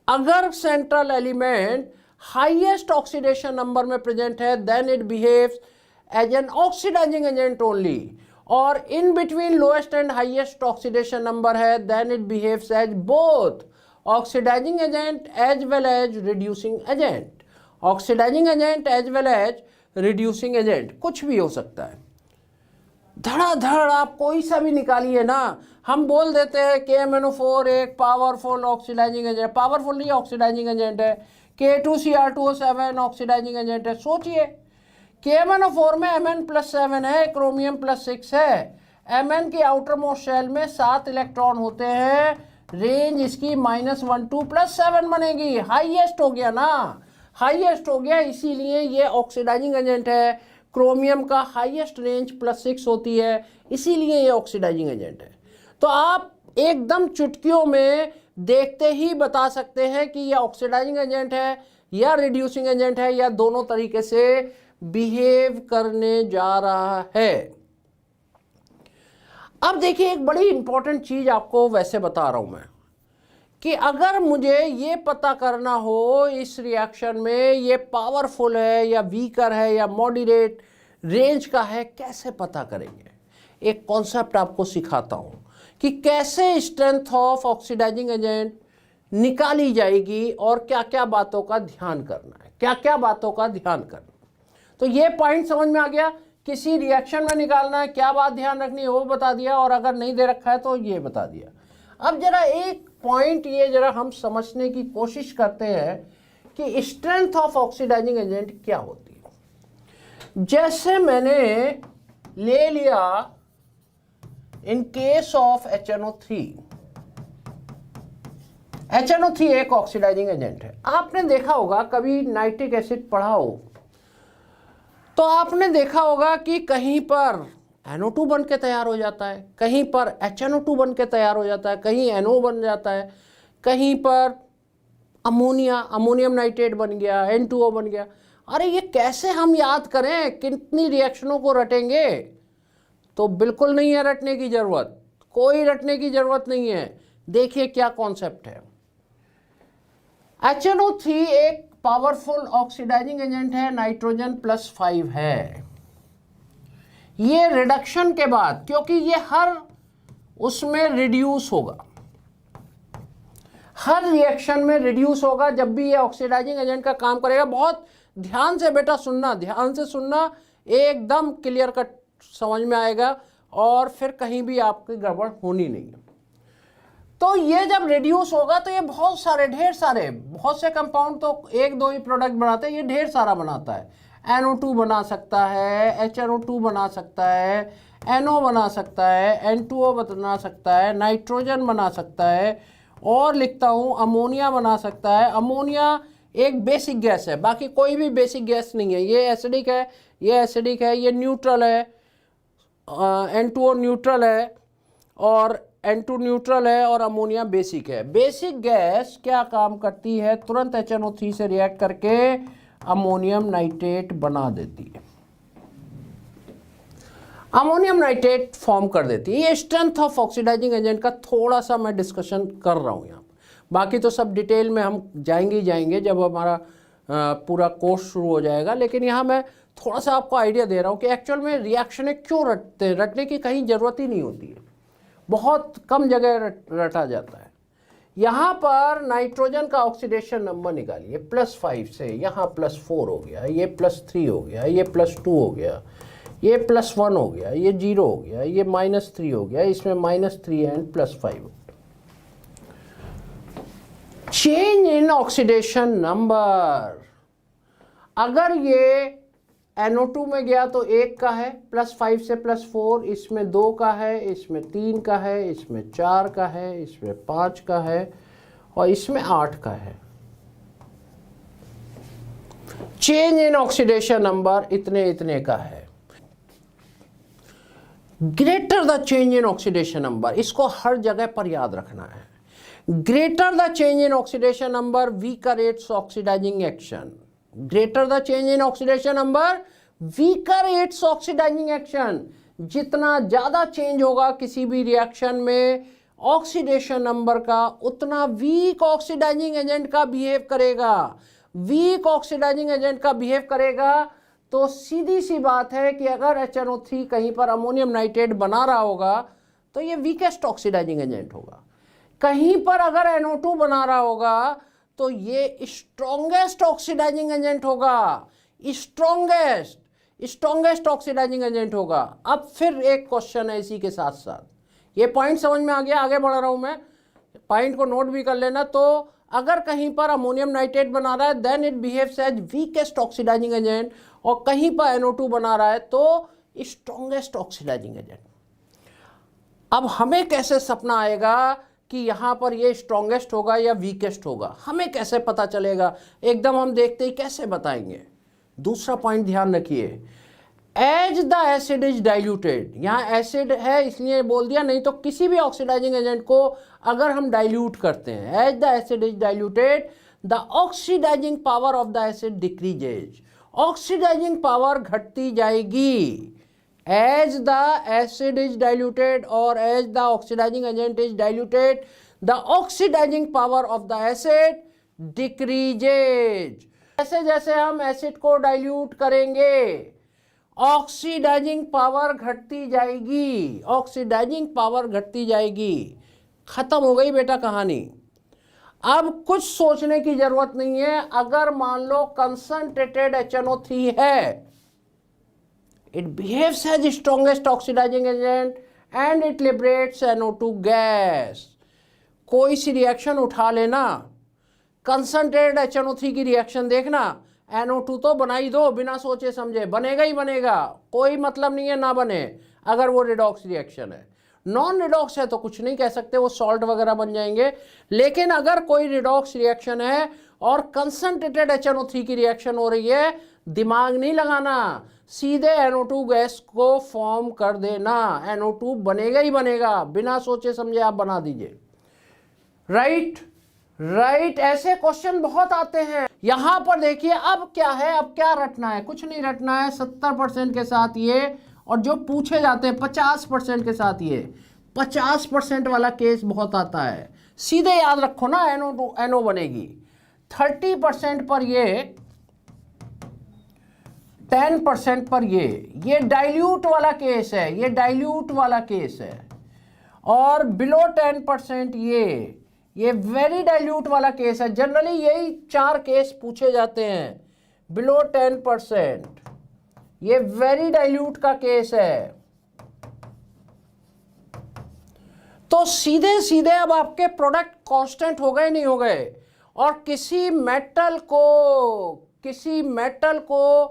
अगर central element highest oxidation number में प्रेजेंट है then it behaves as an oxidising agent only, और in between lowest and highest oxidation number है then it behaves as both oxidising agent as well as reducing agent. Oxidising agent as well as reducing agent, कुछ भी हो सकता है। धड़ाधड़ आप कोई सा भी निकालिए ना, हम बोल देते हैं KMnO4 एक पावरफुल ऑक्सीडाइजिंग एजेंट, पावरफुल नहीं ऑक्सीडाइजिंग एजेंट है। K2Cr2O7 ऑक्सीडाइजिंग एजेंट है। सोचिए KMnO4 में Mn+7 है, क्रोमियम +6 है, Mn की आउटर मोस्ट शेल में 7 इलेक्ट्रॉन होते हैं, रेंज इसकी -1 to +7 बनेगी। हाईएस्ट हो गया ना, हाईएस्ट हो गया, इसीलिए ये ऑक्सीडाइजिंग एजेंट है। क्रोमियम का हाईएस्ट रेंज +6 होती है, इसीलिए ये ऑक्सीडाइजिंग एजेंट है। तो आप एकदम चुटकियों में देखते ही बता सकते हैं कि ये ऑक्सीडाइजिंग एजेंट है या रिड्यूसिंग एजेंट है, या दोनों तरीके से बिहेव करने जा रहा है। अब देखिए एक बड़ी इंपॉर्टेंट चीज आपको वैसे बता रहा हूं मैं, कि अगर मुझे ये पता करना हो इस रिएक्शन में ये पावरफुल है या वीकर है या मॉडरेट रेंज का है, कैसे पता करेंगे? एक कॉन्सेप्ट आपको सिखाता हूं कि कैसे स्ट्रेंथ ऑफ ऑक्सीडाइजिंग एजेंट निकाली जाएगी और क्या क्या बातों का ध्यान करना है, क्या क्या बातों का ध्यान करना। तो ये पॉइंट समझ में आ गया। किसी रिएक्शन में निकालना है, क्या बात ध्यान रखनी है वो बता दिया, और अगर नहीं दे रखा है तो ये बता दिया। अब जरा एक पॉइंट ये जरा हम समझने की कोशिश करते हैं कि स्ट्रेंथ ऑफ ऑक्सीडाइजिंग एजेंट क्या होती है। जैसे मैंने ले लिया in case of HNO3, HNO3 एक ऑक्सीडाइजिंग एजेंट है। आपने देखा होगा कभी नाइट्रिक एसिड पढ़ा हो तो आपने देखा होगा कि कहीं पर NO2 बन के तैयार हो जाता है, कहीं पर HNO2 बन के तैयार हो जाता है, कहीं NO बन जाता है, कहीं पर अमोनियम नाइट्रेट बन गया, N2O बन गया। अरे ये कैसे हम याद करें, कितनी रिएक्शनों को रटेंगे? तो बिल्कुल नहीं है रटने की ज़रूरत, कोई रटने की ज़रूरत नहीं है। देखिए क्या कॉन्सेप्ट है। HNO3 एक पावरफुल ऑक्सीडाइजिंग एजेंट है, नाइट्रोजन +5 है। ये रिडक्शन के बाद, क्योंकि ये हर उसमें रिड्यूस होगा, हर रिएक्शन में रिड्यूस होगा जब भी ये ऑक्सीडाइजिंग एजेंट का काम करेगा। बहुत ध्यान से बेटा सुनना, ध्यान से सुनना, एकदम क्लियर कट समझ में आएगा और फिर कहीं भी आपकी गड़बड़ होनी नहीं है। तो ये जब रिड्यूस होगा तो ये बहुत सारे, ढेर सारे, बहुत से कंपाउंड तो एक दो ही प्रोडक्ट बनाते हैं, ये ढेर सारा बनाता है। NO2 बना सकता है, HNO2 बना सकता है, NO बना सकता है, N2O बना सकता है, नाइट्रोजन बना सकता है, और लिखता हूँ अमोनिया बना सकता है। अमोनिया एक बेसिक गैस है, बाकी कोई भी बेसिक गैस नहीं है। ये एसिडिक है, ये एसिडिक है, ये न्यूट्रल है, N2O न्यूट्रल है और N2 न्यूट्रल है और अमोनिया बेसिक है। बेसिक गैस क्या काम करती है? तुरंत HNO3 से रिएक्ट करके अमोनियम नाइट्रेट बना देती है, अमोनियम नाइट्रेट फॉर्म कर देती है। ये स्ट्रेंथ ऑफ ऑक्सीडाइजिंग एजेंट का थोड़ा सा मैं डिस्कशन कर रहा हूँ यहाँ, बाकी तो सब डिटेल में हम जाएंगे ही जाएंगे जब हमारा पूरा कोर्स शुरू हो जाएगा। लेकिन यहाँ मैं थोड़ा सा आपको आइडिया दे रहा हूँ कि एक्चुअल में रिएक्शनें क्यों रटते हैं। रटने की कहीं ज़रूरत ही नहीं होती है, बहुत कम जगह रटा जाता है। यहाँ पर नाइट्रोजन का ऑक्सीडेशन नंबर निकालिए, +5 से यहाँ +4 हो गया, ये +3 हो गया, ये +2 हो गया, ये +1 हो गया, ये 0 हो गया, ये -3 हो गया, इसमें -3 एंड +5 हो गया। चेंज इन ऑक्सीडेशन नंबर, अगर ये NO2 में गया तो 1 का है, +5 से +4, इसमें 2 का है, इसमें 3 का है, इसमें 4 का है, इसमें 5 का है और इसमें 8 का है। चेंज इन ऑक्सीडेशन नंबर इतने इतने का है। Greater the change in oxidation number, इसको हर जगह पर याद रखना है। Greater the change in oxidation number, weaker its oxidizing action. Greater the change in oxidation number, weaker its oxidizing action. जितना ज़्यादा चेंज होगा किसी भी रिएक्शन में ऑक्सीडेशन नंबर का, उतना वीक ऑक्सीडाइजिंग एजेंट का बिहेव करेगा। वीक ऑक्सीडाइजिंग एजेंट का बिहेव करेगा तो सीधी सी बात है कि अगर HNO3 कहीं पर अमोनियम नाइट्रेट बना रहा होगा तो ये वीकेस्ट ऑक्सीडाइजिंग एजेंट होगा। कहीं पर अगर NO2 बना रहा होगा तो ये स्ट्रॉन्गेस्ट ऑक्सीडाइजिंग एजेंट होगा, स्ट्रॉन्गेस्ट ऑक्सीडाइजिंग एजेंट होगा। अब फिर एक क्वेश्चन है इसी के साथ साथ, ये पॉइंट समझ में आ गया, आगे बढ़ रहा हूं मैं, पॉइंट को नोट भी कर लेना। तो अगर कहीं पर अमोनियम नाइट्रेट बना रहा है then it behaves as weakest oxidizing agent, और कहीं पर NO2 बना रहा है तो स्ट्रॉन्गेस्ट ऑक्सीडाइजिंग एजेंट। अब हमें कैसे सपना आएगा कि यहाँ पर ये स्ट्रॉन्गेस्ट होगा या वीकेस्ट होगा, हमें कैसे पता चलेगा? एकदम हम देखते ही कैसे बताएंगे? दूसरा पॉइंट ध्यान रखिए, as the acid is diluted, यहाँ एसिड है इसलिए बोल दिया, नहीं तो किसी भी ऑक्सीडाइजिंग एजेंट को अगर हम डाइल्यूट करते हैं, as the acid is diluted the oxidizing power of the acid decreases, oxidizing power घटती जाएगी। As the acid is diluted or as the oxidizing agent is diluted, the oxidizing power of the acid decreases. जैसे जैसे हम एसिड को डाइल्यूट करेंगे ऑक्सीडाइजिंग पावर घटती जाएगी, ऑक्सीडाइजिंग पावर घटती जाएगी। खत्म हो गई बेटा कहानी। अब कुछ सोचने की जरूरत नहीं है। अगर मान लो कंसंट्रेटेड HNO3 है, it behaves as strongest oxidizing agent and it liberates NO2 gas। कोई सी रिएक्शन उठा लेना, कंसंट्रेटेड HNO3 की रिएक्शन देखना, NO2 तो बना ही दो, बिना सोचे समझे बनेगा ही बनेगा, कोई मतलब नहीं है ना बने अगर वो रिडॉक्स रिएक्शन है। नॉन रिडॉक्स है तो कुछ नहीं कह सकते, वो सॉल्ट वगैरह बन जाएंगे। लेकिन अगर कोई रिडॉक्स रिएक्शन है और कंसंट्रेटेड HNO3 की रिएक्शन हो रही है, दिमाग नहीं लगाना, सीधे NO2 गैस को फॉर्म कर देना। NO2 बनेगा ही बनेगा, बिना सोचे समझे आप बना दीजिए। राइट, ऐसे क्वेश्चन बहुत आते हैं। यहां पर देखिए अब क्या है, अब क्या रटना है, कुछ नहीं रटना है। 70% के साथ ये, और जो पूछे जाते हैं 50% के साथ ये, 50% वाला केस बहुत आता है। सीधे याद रखो ना, NO बनेगी। 30% पर ये, 10% पर ये डाइल्यूट वाला केस है, ये डाइल्यूट वाला केस है। और बिलो 10% ये वेरी डाइल्यूट वाला केस है। जनरली यही 4 केस पूछे जाते हैं। बिलो 10% ये वेरी डाइल्यूट का केस है। तो सीधे सीधे अब आपके प्रोडक्ट कांस्टेंट हो गए, नहीं हो गए। और किसी मेटल को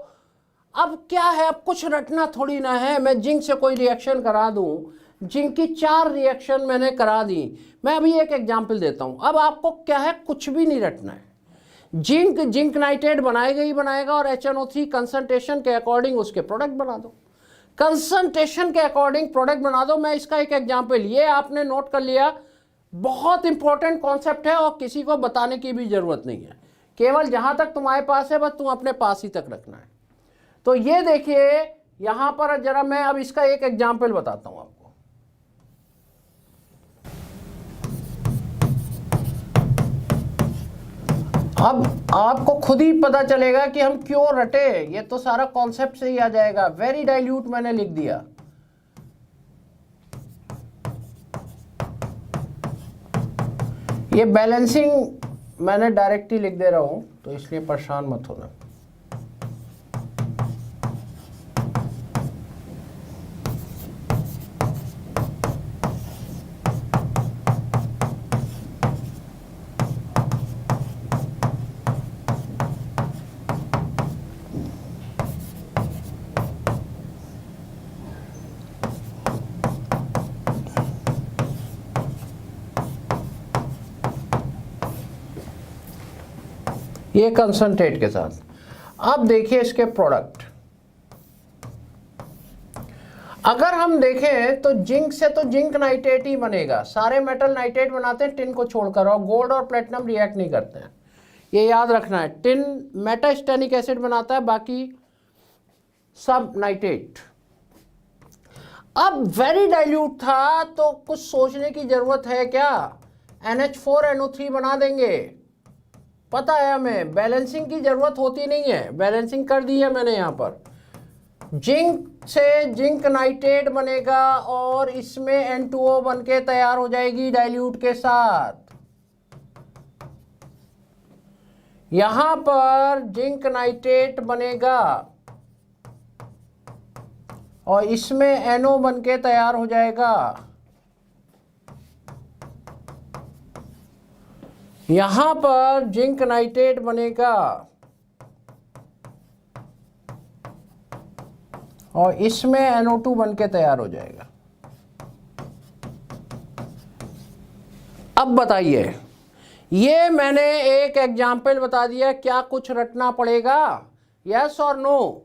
अब क्या है, अब कुछ रटना थोड़ी ना है। मैं जिंक से कोई रिएक्शन करा दूं, जिंक की 4 रिएक्शन मैंने करा दी। मैं अभी एक एग्जांपल देता हूं। अब आपको क्या है, कुछ भी नहीं रटना है। जिंक नाइट्रेट बनाएगा ही बनाएगा, और HNO3 कंसंट्रेशन के अकॉर्डिंग उसके प्रोडक्ट बना दो, कंसंट्रेशन के अकॉर्डिंग प्रोडक्ट बना दो। मैं इसका एक एग्जांपल, ये आपने नोट कर लिया, बहुत इंपॉर्टेंट कॉन्सेप्ट है और किसी को बताने की भी जरूरत नहीं है। केवल जहां तक तुम्हारे पास है बस तुम अपने पास ही तक रखना है। तो ये देखिए यहां पर जरा मैं अब इसका एक एग्जांपल बताता हूं आपको। अब आपको खुद ही पता चलेगा कि हम क्यों रटे। ये तो सारा कॉन्सेप्ट से ही आ जाएगा। वेरी डाइल्यूट मैंने लिख दिया, ये बैलेंसिंग मैंने डायरेक्ट ही लिख दे रहा हूं, तो इसलिए परेशान मत होना। ये कंसंट्रेट के साथ। अब देखिए इसके प्रोडक्ट, अगर हम देखें तो जिंक से तो जिंक नाइट्रेट ही बनेगा। सारे मेटल नाइट्रेट बनाते हैं टिन को छोड़कर, और गोल्ड और प्लेटिनम रिएक्ट नहीं करते हैं, ये याद रखना है। टिन मेटास्टेनिक एसिड बनाता है, बाकी सब नाइट्रेट। अब वेरी डाइल्यूट था तो कुछ सोचने की जरूरत है क्या, NH4NO3 बना देंगे, पता है हमें। बैलेंसिंग की जरूरत होती नहीं है, बैलेंसिंग कर दी है मैंने यहाँ पर। जिंक से जिंक नाइट्रेट बनेगा और इसमें N2O बन के तैयार हो जाएगी डाइल्यूट के साथ। यहां पर जिंक नाइट्रेट बनेगा और इसमें NO बन के तैयार हो जाएगा। यहां पर जिंक नाइट्रेट बनेगा और इसमें NO2 बन के तैयार हो जाएगा। अब बताइए, ये मैंने एक एग्जाम्पल बता दिया, क्या कुछ रटना पड़ेगा, यस और नो?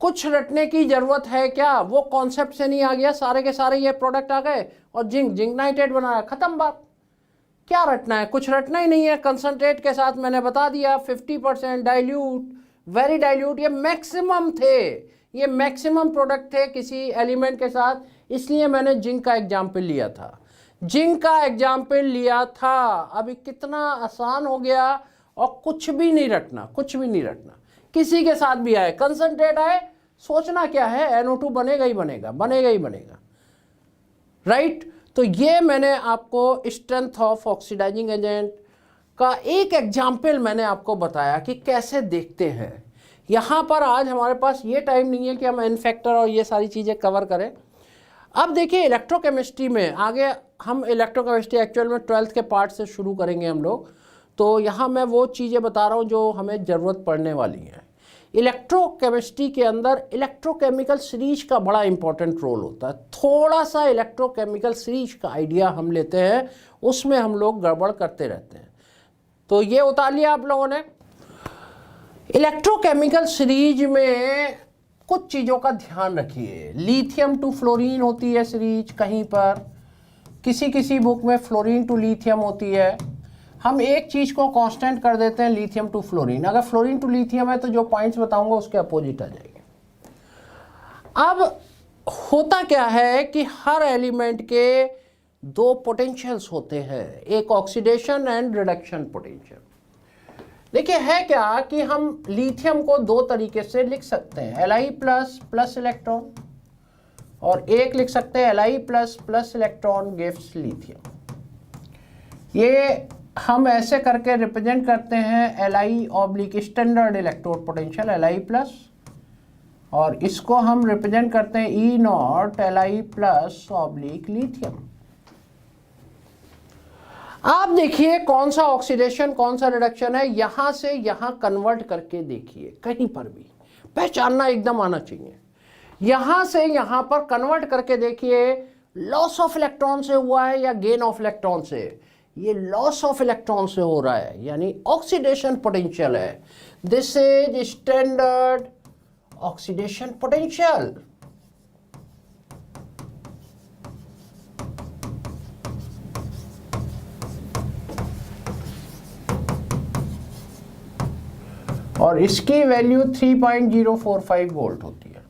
कुछ रटने की जरूरत है क्या? वो कॉन्सेप्ट से नहीं आ गया, सारे के सारे ये प्रोडक्ट आ गए और जिंक नाइट्रेट बनाया, खत्म बात। क्या रटना है? कुछ रटना ही नहीं है। कंसंट्रेट के साथ मैंने बता दिया 50% डाइल्यूट, वेरी डाइल्यूट, ये मैक्सिमम थे, ये मैक्सिमम प्रोडक्ट थे किसी एलिमेंट के साथ, इसलिए मैंने जिंक का एग्जाम्पल लिया था, जिंक का एग्जाम्पल लिया था। अभी कितना आसान हो गया, और कुछ भी नहीं रटना, कुछ भी नहीं रटना। किसी के साथ भी आए, कंसंट्रेट आए, सोचना क्या है, NO2 बनेगा ही बनेगा, बनेगा ही बनेगा, राइट। तो ये मैंने आपको स्ट्रेंथ ऑफ ऑक्सीडाइजिंग एजेंट का एक एग्जाम्पल मैंने आपको बताया कि कैसे देखते हैं। यहाँ पर आज हमारे पास ये टाइम नहीं है कि हम एन फैक्टर और ये सारी चीज़ें कवर करें। अब देखिए इलेक्ट्रोकेमिस्ट्री में आगे हम इलेक्ट्रोकेमिस्ट्री एक्चुअल में 12th के पार्ट से शुरू करेंगे हम लोग। तो यहाँ मैं वो चीज़ें बता रहा हूँ जो हमें ज़रूरत पड़ने वाली हैं। इलेक्ट्रोकेमिस्ट्री के अंदर इलेक्ट्रोकेमिकल सीरीज का बड़ा इंपॉर्टेंट रोल होता है। थोड़ा सा इलेक्ट्रोकेमिकल सीरीज का आइडिया हम लेते हैं, उसमें हम लोग गड़बड़ करते रहते हैं। तो ये उतार लिया आप लोगों ने। इलेक्ट्रोकेमिकल सीरीज में कुछ चीज़ों का ध्यान रखिए। लिथियम टू फ्लोरीन होती है सीरीज, कहीं पर किसी किसी बुक में फ्लोरीन टू लिथियम होती है। हम एक चीज़ को कांस्टेंट कर देते हैं, लिथियम टू फ्लोरीन। अगर फ्लोरीन टू लिथियम है तो जो पॉइंट्स बताऊंगा उसके अपोजिट आ जाएंगे। अब होता क्या है कि हर एलिमेंट के दो पोटेंशियल्स होते हैं, एक ऑक्सीडेशन एंड रिडक्शन पोटेंशियल। देखिए है क्या कि हम लिथियम को दो तरीके से लिख सकते हैं, Li प्लस इलेक्ट्रॉन, और एक लिख सकते हैं Li plus electron gives lithium. ये हम ऐसे करके रिप्रेजेंट करते हैं Li oblique standard electrode potential Li plus, और इसको हम रिप्रेजेंट करते हैं E not Li plus oblique lithium. आप देखिए कौन सा ऑक्सीडेशन कौन सा रिडक्शन है, यहां से यहां कन्वर्ट करके देखिए, कहीं पर भी पहचानना एकदम आना चाहिए। यहां से यहां पर कन्वर्ट करके देखिए, लॉस ऑफ इलेक्ट्रॉन से हुआ है या गेन ऑफ इलेक्ट्रॉन से। ये लॉस ऑफ इलेक्ट्रॉन से हो रहा है, यानी ऑक्सीडेशन पोटेंशियल है। This is standard oxidation potential. और इसकी वैल्यू 3.045 वोल्ट होती है।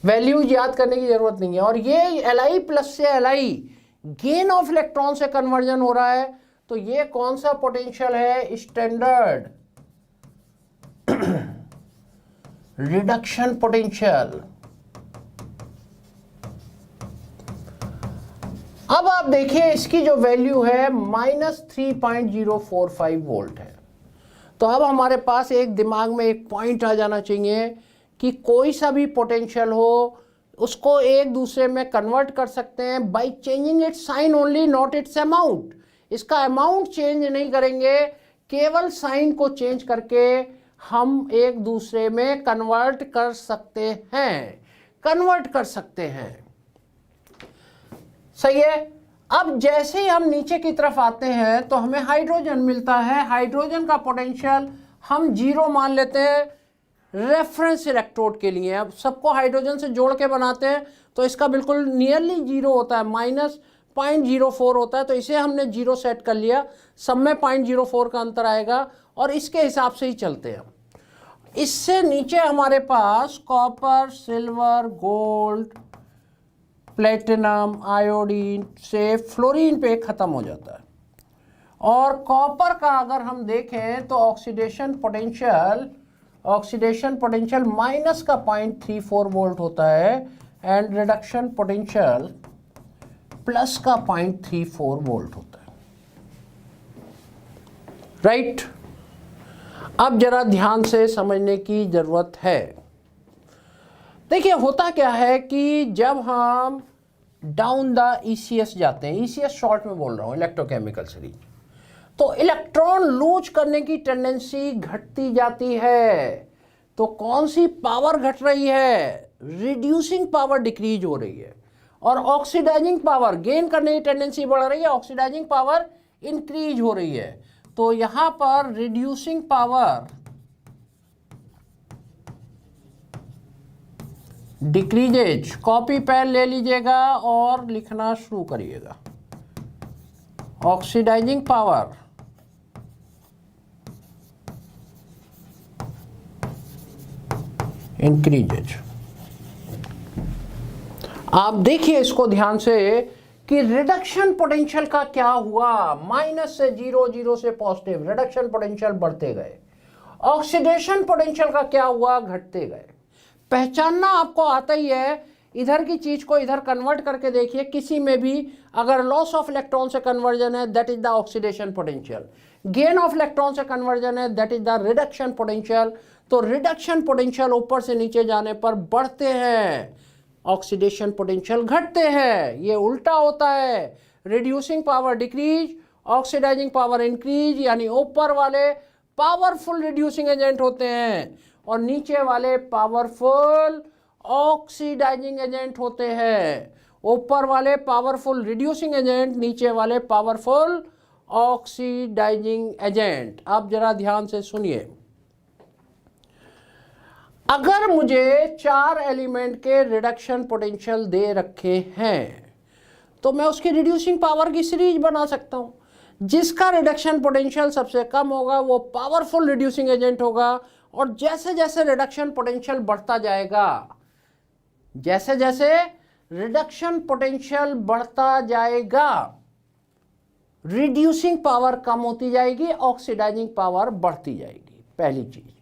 वैल्यू याद करने की जरूरत नहीं है। और ये Li प्लस से Li गेन ऑफ इलेक्ट्रॉन से कन्वर्जन हो रहा है, तो ये कौन सा पोटेंशियल है, स्टैंडर्ड रिडक्शन पोटेंशियल। अब आप देखिए इसकी जो वैल्यू है -3.045 वोल्ट है। तो अब हमारे पास एक दिमाग में एक पॉइंट आ जाना चाहिए कि कोई सा भी पोटेंशियल हो उसको एक दूसरे में कन्वर्ट कर सकते हैं by changing its sign only, not its amount. इसका अमाउंट चेंज नहीं करेंगे, केवल साइन को चेंज करके हम एक दूसरे में कन्वर्ट कर सकते हैं। सही है। अब जैसे ही हम नीचे की तरफ आते हैं तो हमें हाइड्रोजन मिलता है। हाइड्रोजन का पोटेंशियल हम 0 मान लेते हैं रेफरेंस इलेक्ट्रोड के लिए। अब सबको हाइड्रोजन से जोड़ के बनाते हैं तो इसका बिल्कुल नियरली 0 होता है, -0.04 होता है। तो इसे हमने 0 सेट कर लिया, सब में 0.04 का अंतर आएगा और इसके हिसाब से ही चलते हैं। इससे नीचे हमारे पास copper, silver, gold, platinum, iodine से फ्लोरीन पे ख़त्म हो जाता है। और कॉपर का अगर हम देखें तो ऑक्सीडेशन पोटेंशियल माइनस का 0.34 वोल्ट होता है एंड रिडक्शन पोटेंशियल प्लस का 0.34 वोल्ट होता है। राइट। अब जरा ध्यान से समझने की जरूरत है। देखिए होता क्या है कि जब हम डाउन द ECS जाते हैं, ECS शॉर्ट में बोल रहा हूं, इलेक्ट्रोकेमिकल सीरीज, तो इलेक्ट्रॉन लूज करने की टेंडेंसी घटती जाती है। तो कौन सी पावर घट रही है, रिड्यूसिंग पावर डिक्रीज हो रही है, और ऑक्सीडाइजिंग पावर गेन करने की टेंडेंसी बढ़ रही है, ऑक्सीडाइजिंग पावर इंक्रीज हो रही है। तो यहां पर reducing power decreases, copy pen ले लीजिएगा और लिखना शुरू करिएगा। Oxidizing power increases. आप देखिए इसको ध्यान से कि रिडक्शन पोटेंशियल का क्या हुआ, माइनस से 0 से पॉजिटिव, रिडक्शन पोटेंशियल बढ़ते गए। ऑक्सीडेशन पोटेंशियल का क्या हुआ, घटते गए। पहचानना आपको आता ही है। इधर की चीज को इधर कन्वर्ट करके देखिए, किसी में भी अगर लॉस ऑफ इलेक्ट्रॉन से कन्वर्जन है that is the oxidation potential, gain of electron से कन्वर्जन है that is the reduction potential. तो रिडक्शन पोटेंशियल ऊपर से नीचे जाने पर बढ़ते हैं, ऑक्सीडेशन पोटेंशियल घटते हैं। ये उल्टा होता है, reducing power decrease, oxidizing power increase, यानी ऊपर वाले पावरफुल रिड्यूसिंग एजेंट होते हैं और नीचे वाले पावरफुल ऑक्सीडाइजिंग एजेंट होते हैं। ऊपर वाले पावरफुल रिड्यूसिंग एजेंट, नीचे वाले पावरफुल ऑक्सीडाइजिंग एजेंट। अब जरा ध्यान से सुनिए, अगर मुझे 4 एलिमेंट के रिडक्शन पोटेंशियल दे रखे हैं तो मैं उसकी रिड्यूसिंग पावर की सीरीज बना सकता हूं। जिसका रिडक्शन पोटेंशियल सबसे कम होगा वो पावरफुल रिड्यूसिंग एजेंट होगा, और जैसे जैसे रिडक्शन पोटेंशियल बढ़ता जाएगा, जैसे जैसे रिडक्शन पोटेंशियल बढ़ता जाएगा, रिड्यूसिंग पावर कम होती जाएगी, ऑक्सीडाइजिंग पावर बढ़ती जाएगी। पहली चीज,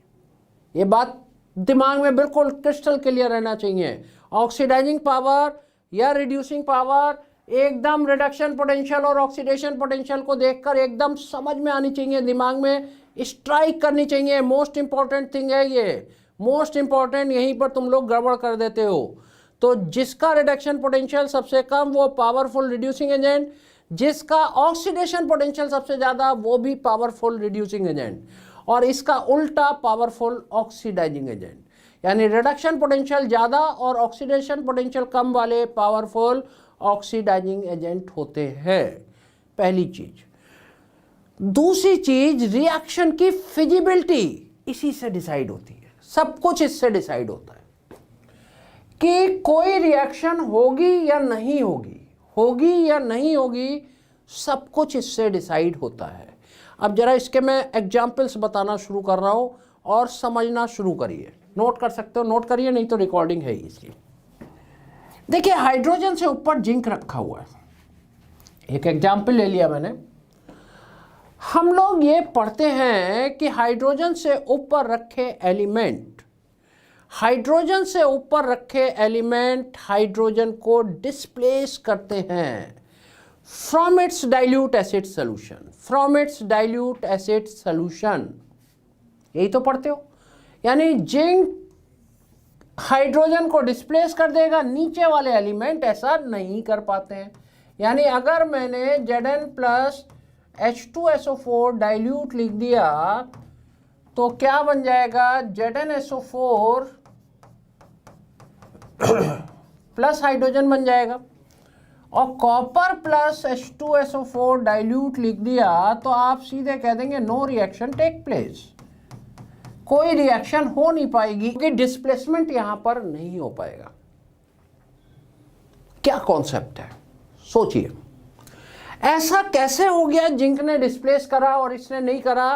ये बात दिमाग में बिल्कुल क्रिस्टल क्लियर रहना चाहिए। ऑक्सीडाइजिंग पावर या रिड्यूसिंग पावर एकदम रिडक्शन पोटेंशियल और ऑक्सीडेशन पोटेंशियल को देखकर एकदम समझ में आनी चाहिए, दिमाग में स्ट्राइक करनी चाहिए। मोस्ट इंपॉर्टेंट थिंग है ये, मोस्ट इंपॉर्टेंट। यहीं पर तुम लोग गड़बड़ कर देते हो। तो जिसका रिडक्शन पोटेंशियल सबसे कम वो पावरफुल रिड्यूसिंग एजेंट, जिसका ऑक्सीडेशन पोटेंशियल सबसे ज़्यादा वो भी पावरफुल रिड्यूसिंग एजेंट, और इसका उल्टा पावरफुल ऑक्सीडाइजिंग एजेंट। यानी रिडक्शन पोटेंशियल ज़्यादा और ऑक्सीडेशन पोटेंशियल कम वाले पावरफुल ऑक्सीडाइजिंग एजेंट होते हैं। पहली चीज। दूसरी चीज, रिएक्शन की फिजिबिलिटी इसी से डिसाइड होती है। सब कुछ इससे डिसाइड होता है कि कोई रिएक्शन होगी या नहीं होगी, होगी या नहीं होगी, सब कुछ इससे डिसाइड होता है। अब जरा इसके मैं एग्जाम्पल्स बताना शुरू कर रहा हूं और समझना शुरू करिए। नोट कर सकते हो, नोट करिए, नहीं तो रिकॉर्डिंग है इसकी। देखिए, हाइड्रोजन से ऊपर जिंक रखा हुआ है। एक एग्जाम्पल ले लिया मैंने। हम लोग ये पढ़ते हैं कि हाइड्रोजन से ऊपर रखे एलिमेंट, हाइड्रोजन से ऊपर रखे एलिमेंट हाइड्रोजन को डिस्प्लेस करते हैं from its dilute acid solution, from its dilute acid solution. यही तो पढ़ते हो। यानी जिंक हाइड्रोजन को डिस्प्लेस कर देगा, नीचे वाले एलिमेंट ऐसा नहीं कर पाते हैं। यानी अगर मैंने Zn प्लस H2SO4 डाइल्यूट लिख दिया तो क्या बन जाएगा, ZnSO4 प्लस हाइड्रोजन बन जाएगा। और कॉपर प्लस H2SO4 डाइल्यूट लिख दिया तो आप सीधे कह देंगे नो रिएक्शन टेक प्लेस, कोई रिएक्शन हो नहीं पाएगी क्योंकि डिस्प्लेसमेंट यहां पर नहीं हो पाएगा। क्या कॉन्सेप्ट है, सोचिए। ऐसा कैसे हो गया, जिंक ने डिस्प्लेस करा और इसने नहीं करा।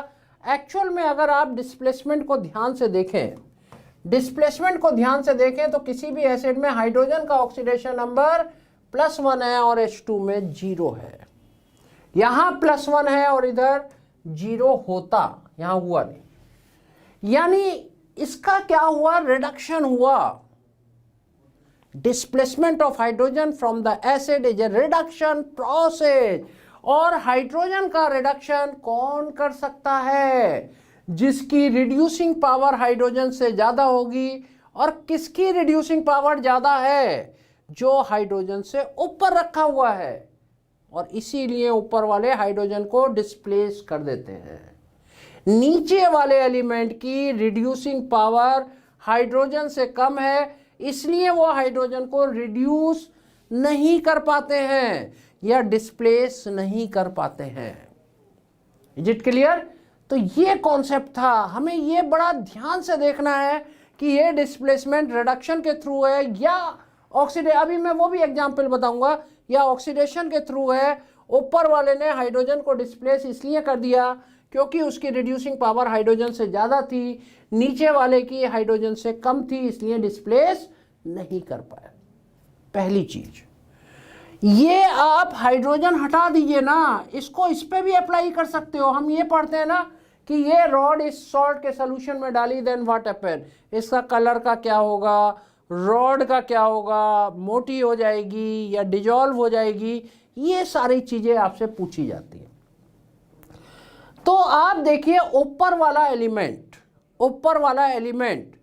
एक्चुअल में अगर आप डिस्प्लेसमेंट को ध्यान से देखें, डिस्प्लेसमेंट को ध्यान से देखें तो किसी भी एसिड में हाइड्रोजन का ऑक्सीडेशन नंबर +1 है और H2 में 0 है। यहां +1 है और इधर 0 होता, यहां हुआ नहीं। यानी इसका क्या हुआ, रिडक्शन हुआ। Displacement of hydrogen from the acid is a reduction process. और हाइड्रोजन का रिडक्शन कौन कर सकता है, जिसकी रिड्यूसिंग पावर हाइड्रोजन से ज्यादा होगी। और किसकी रिड्यूसिंग पावर ज्यादा है, जो हाइड्रोजन से ऊपर रखा हुआ है। और इसीलिए ऊपर वाले हाइड्रोजन को डिस्प्लेस कर देते हैं। नीचे वाले एलिमेंट की रिड्यूसिंग पावर हाइड्रोजन से कम है, इसलिए वो हाइड्रोजन को रिड्यूस नहीं कर पाते हैं या डिस्प्लेस नहीं कर पाते हैं। Is it clear? तो ये कॉन्सेप्ट था, हमें ये बड़ा ध्यान से देखना है कि ये डिस्प्लेसमेंट रिडक्शन के थ्रू है या ऑक्सीडेशन, अभी मैं वो भी एग्जांपल बताऊंगा, या ऑक्सीडेशन के थ्रू है। ऊपर वाले ने हाइड्रोजन को डिस्प्लेस इसलिए कर दिया क्योंकि उसकी रिड्यूसिंग पावर हाइड्रोजन से ज़्यादा थी, नीचे वाले की हाइड्रोजन से कम थी, इसलिए डिस्प्लेस नहीं कर पाया। पहली चीज ये, आप हाइड्रोजन हटा दीजिए ना, इसको इस पे भी अप्लाई कर सकते हो। हम ये पढ़ते हैं ना कि ये रॉड इस सॉल्ट के सोल्यूशन में डाली, देन व्हाट हैपेन, इसका कलर का क्या होगा, रॉड का क्या होगा, मोटी हो जाएगी या डिजॉल्व हो जाएगी, ये सारी चीजें आपसे पूछी जाती हैं। तो आप देखिए, ऊपर वाला एलिमेंट, ऊपर वाला एलिमेंट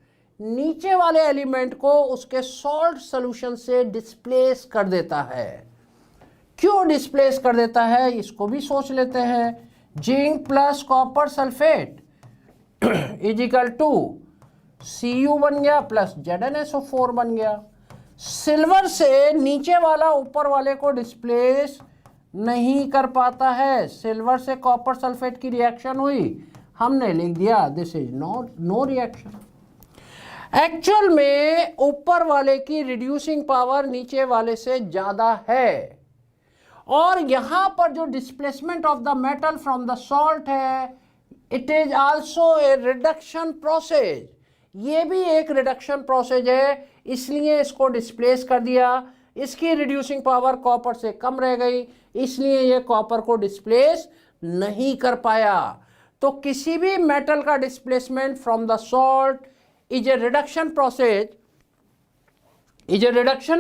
नीचे वाले एलिमेंट को उसके सॉल्ट सॉल्यूशन से डिस्प्लेस कर देता है। क्यों डिस्प्लेस कर देता है, इसको भी सोच लेते हैं। Zinc plus copper sulphate is equal to Cu बन गया प्लस ZnSO4 बन गया। सिल्वर से नीचे वाला ऊपर वाले को डिस्प्लेस नहीं कर पाता है। सिल्वर से कॉपर सल्फेट की रिएक्शन हुई, हमने लिख दिया this is no reaction. Actual में ऊपर वाले की रिड्यूसिंग पावर नीचे वाले से ज्यादा है, और यहां पर जो displacement of the metal from the salt है, it is also a reduction process. ये भी एक रिडक्शन प्रोसेस है, इसलिए इसको डिस्प्लेस कर दिया। इसकी रिड्यूसिंग पावर कॉपर से कम रह गई, इसलिए ये कॉपर को डिस्प्लेस नहीं कर पाया। तो किसी भी मेटल का displacement from the salt is a reduction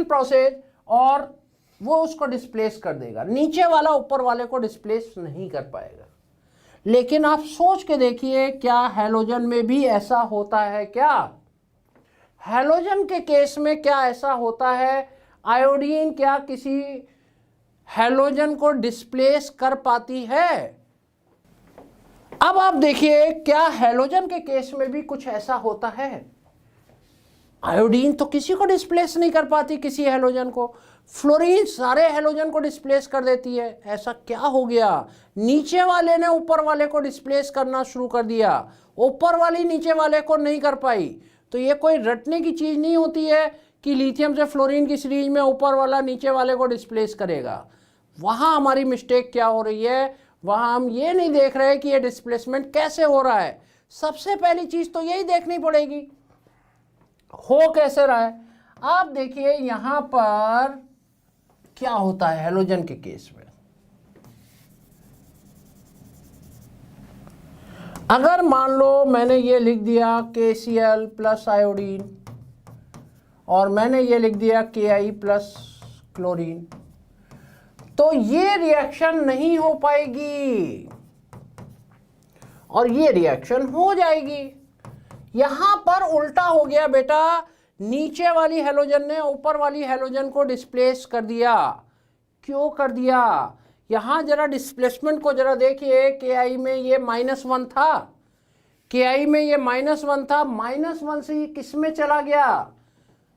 process, और वो उसको डिस्प्लेस कर देगा। नीचे वाला ऊपर वाले को डिस्प्लेस नहीं कर पाएगा। लेकिन आप सोच के देखिए, क्या हैलोजन में भी ऐसा होता है? क्या हैलोजन के केस में क्या ऐसा होता है? आयोडीन क्या किसी हैलोजन को डिस्प्लेस कर पाती है? अब आप देखिए, क्या हैलोजन के केस में भी कुछ ऐसा होता है? आयोडीन तो किसी को डिस्प्लेस नहीं कर पाती, किसी हैलोजन को। फ्लोरीन सारे हैलोजन को डिस्प्लेस कर देती है। ऐसा क्या हो गया? नीचे वाले ने ऊपर वाले को डिस्प्लेस करना शुरू कर दिया, ऊपर वाली नीचे वाले को नहीं कर पाई। तो ये कोई रटने की चीज नहीं होती है कि लिथियम से फ्लोरीन की सीरीज में ऊपर वाला नीचे वाले को डिस्प्लेस करेगा। वहां हमारी मिस्टेक क्या हो रही है? वहां हम ये नहीं देख रहे कि ये डिस्प्लेसमेंट कैसे हो रहा है। सबसे पहली चीज तो यही देखनी पड़ेगी, हो कैसे रहा है। आप देखिए यहां पर क्या होता है हैलोजन के केस में। अगर मान लो मैंने ये लिख दिया KCl प्लस आयोडीन, और मैंने ये लिख दिया Ki प्लस क्लोरीन, तो ये रिएक्शन नहीं हो पाएगी और ये रिएक्शन हो जाएगी। यहां पर उल्टा हो गया बेटा, नीचे वाली हैलोजन ने ऊपर वाली हैलोजन को डिस्प्लेस कर दिया। क्यों कर दिया? यहां जरा डिस्प्लेसमेंट को जरा देखिए। Ki में ये -1 था, Ki में ये -1 था, -1 से ये किस में चला गया?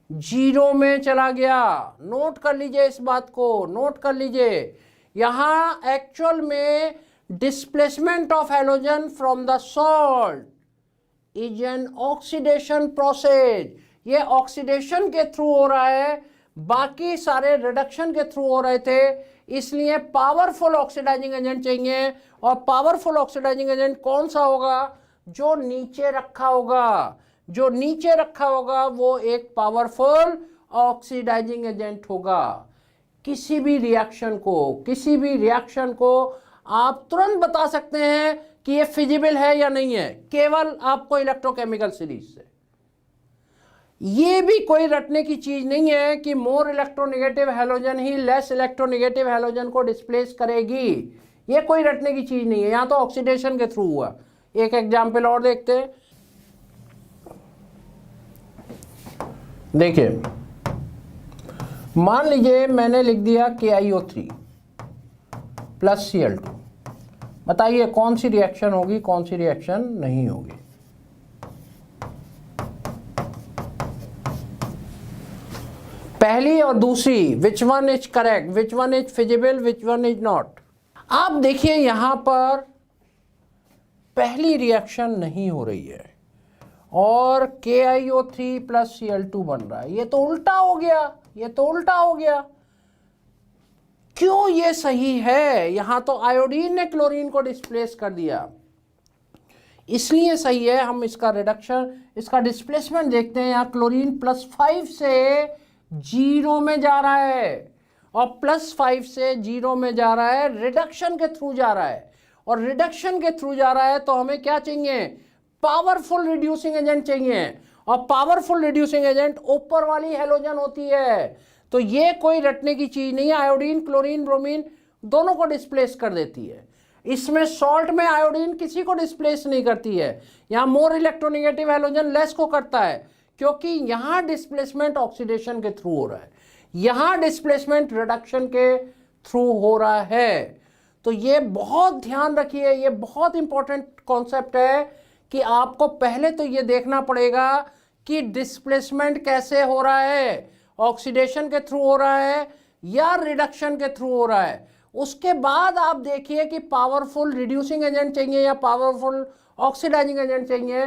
0 में चला गया। नोट कर लीजिए इस बात को, नोट कर लीजिए। यहां एक्चुअल में displacement of halogen from the salt is an oxidation process. ये ऑक्सीडेशन के थ्रू हो रहा है, बाकी सारे रिडक्शन के थ्रू हो रहे थे। इसलिए पावरफुल ऑक्सीडाइजिंग एजेंट चाहिए, और पावरफुल ऑक्सीडाइजिंग एजेंट कौन सा होगा? जो नीचे रखा होगा। जो नीचे रखा होगा वो एक पावरफुल ऑक्सीडाइजिंग एजेंट होगा। किसी भी रिएक्शन को आप तुरंत बता सकते हैं कि ये फिजिबल है या नहीं है, केवल आपको इलेक्ट्रोकेमिकल सीरीज से। ये भी कोई रटने की चीज नहीं है कि मोर इलेक्ट्रोनेगेटिव हैलोजन ही लेस इलेक्ट्रोनेगेटिव हैलोजन को डिस्प्लेस करेगी। ये कोई रटने की चीज नहीं है, यहां तो ऑक्सीडेशन के थ्रू हुआ। एक एग्जाम्पल और देखते हैं। देखिए, मान लीजिए मैंने लिख दिया KiO3 प्लस Cl2। बताइए कौन सी रिएक्शन होगी, कौन सी रिएक्शन नहीं होगी? पहली और दूसरी, विच one is correct, which one is feasible, which one is not? आप देखिए यहां पर पहली रिएक्शन नहीं हो रही है और KiO3 प्लस Cl2 बन रहा है। ये तो उल्टा हो गया, ये तो उल्टा हो गया। क्यों ये सही है? यहां तो आयोडीन ने क्लोरीन को डिस्प्लेस कर दिया, इसलिए सही है। हम इसका रिडक्शन, इसका डिस्प्लेसमेंट देखते हैं। यहां क्लोरीन +5 से 0 में जा रहा है, और +5 से 0 में जा रहा है, रिडक्शन के थ्रू जा रहा है। और रिडक्शन के थ्रू जा रहा है तो हमें क्या चाहिए? पावरफुल रिड्यूसिंग एजेंट चाहिए, और पावरफुल रिड्यूसिंग एजेंट ऊपर वाली हैलोजन होती है। तो ये कोई रटने की चीज नहीं है। आयोडीन, क्लोरीन, ब्रोमीन दोनों को डिस्प्लेस कर देती है। इसमें सॉल्ट में आयोडीन किसी को डिस्प्लेस नहीं करती है। यहां मोर इलेक्ट्रोनेगेटिव हैलोजन लेस को करता है, क्योंकि यहां डिस्प्लेसमेंट ऑक्सीडेशन के थ्रू हो रहा है, यहां डिस्प्लेसमेंट रिडक्शन के थ्रू हो रहा है। तो ये बहुत ध्यान रखिए, ये बहुत इंपॉर्टेंट कॉन्सेप्ट है कि आपको पहले तो ये देखना पड़ेगा कि डिस्प्लेसमेंट कैसे हो रहा है, ऑक्सीडेशन के थ्रू हो रहा है या रिडक्शन के थ्रू हो रहा है। उसके बाद आप देखिए कि पावरफुल रिड्यूसिंग एजेंट चाहिए या पावरफुल ऑक्सीडाइजिंग एजेंट चाहिए।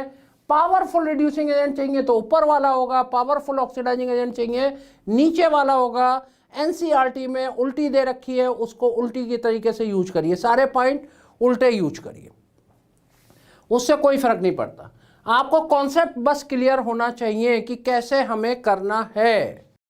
पावरफुल रिड्यूसिंग एजेंट चाहिए तो ऊपर वाला होगा, पावरफुल ऑक्सीडाइजिंग एजेंट चाहिए नीचे वाला होगा। एनसीईआरटी में उल्टी दे रखी है, उसको उल्टी की तरीके से यूज करिए, सारे पॉइंट उल्टे यूज करिए, उससे कोई फर्क नहीं पड़ता। आपको कॉन्सेप्ट बस क्लियर होना चाहिए कि कैसे हमें करना है।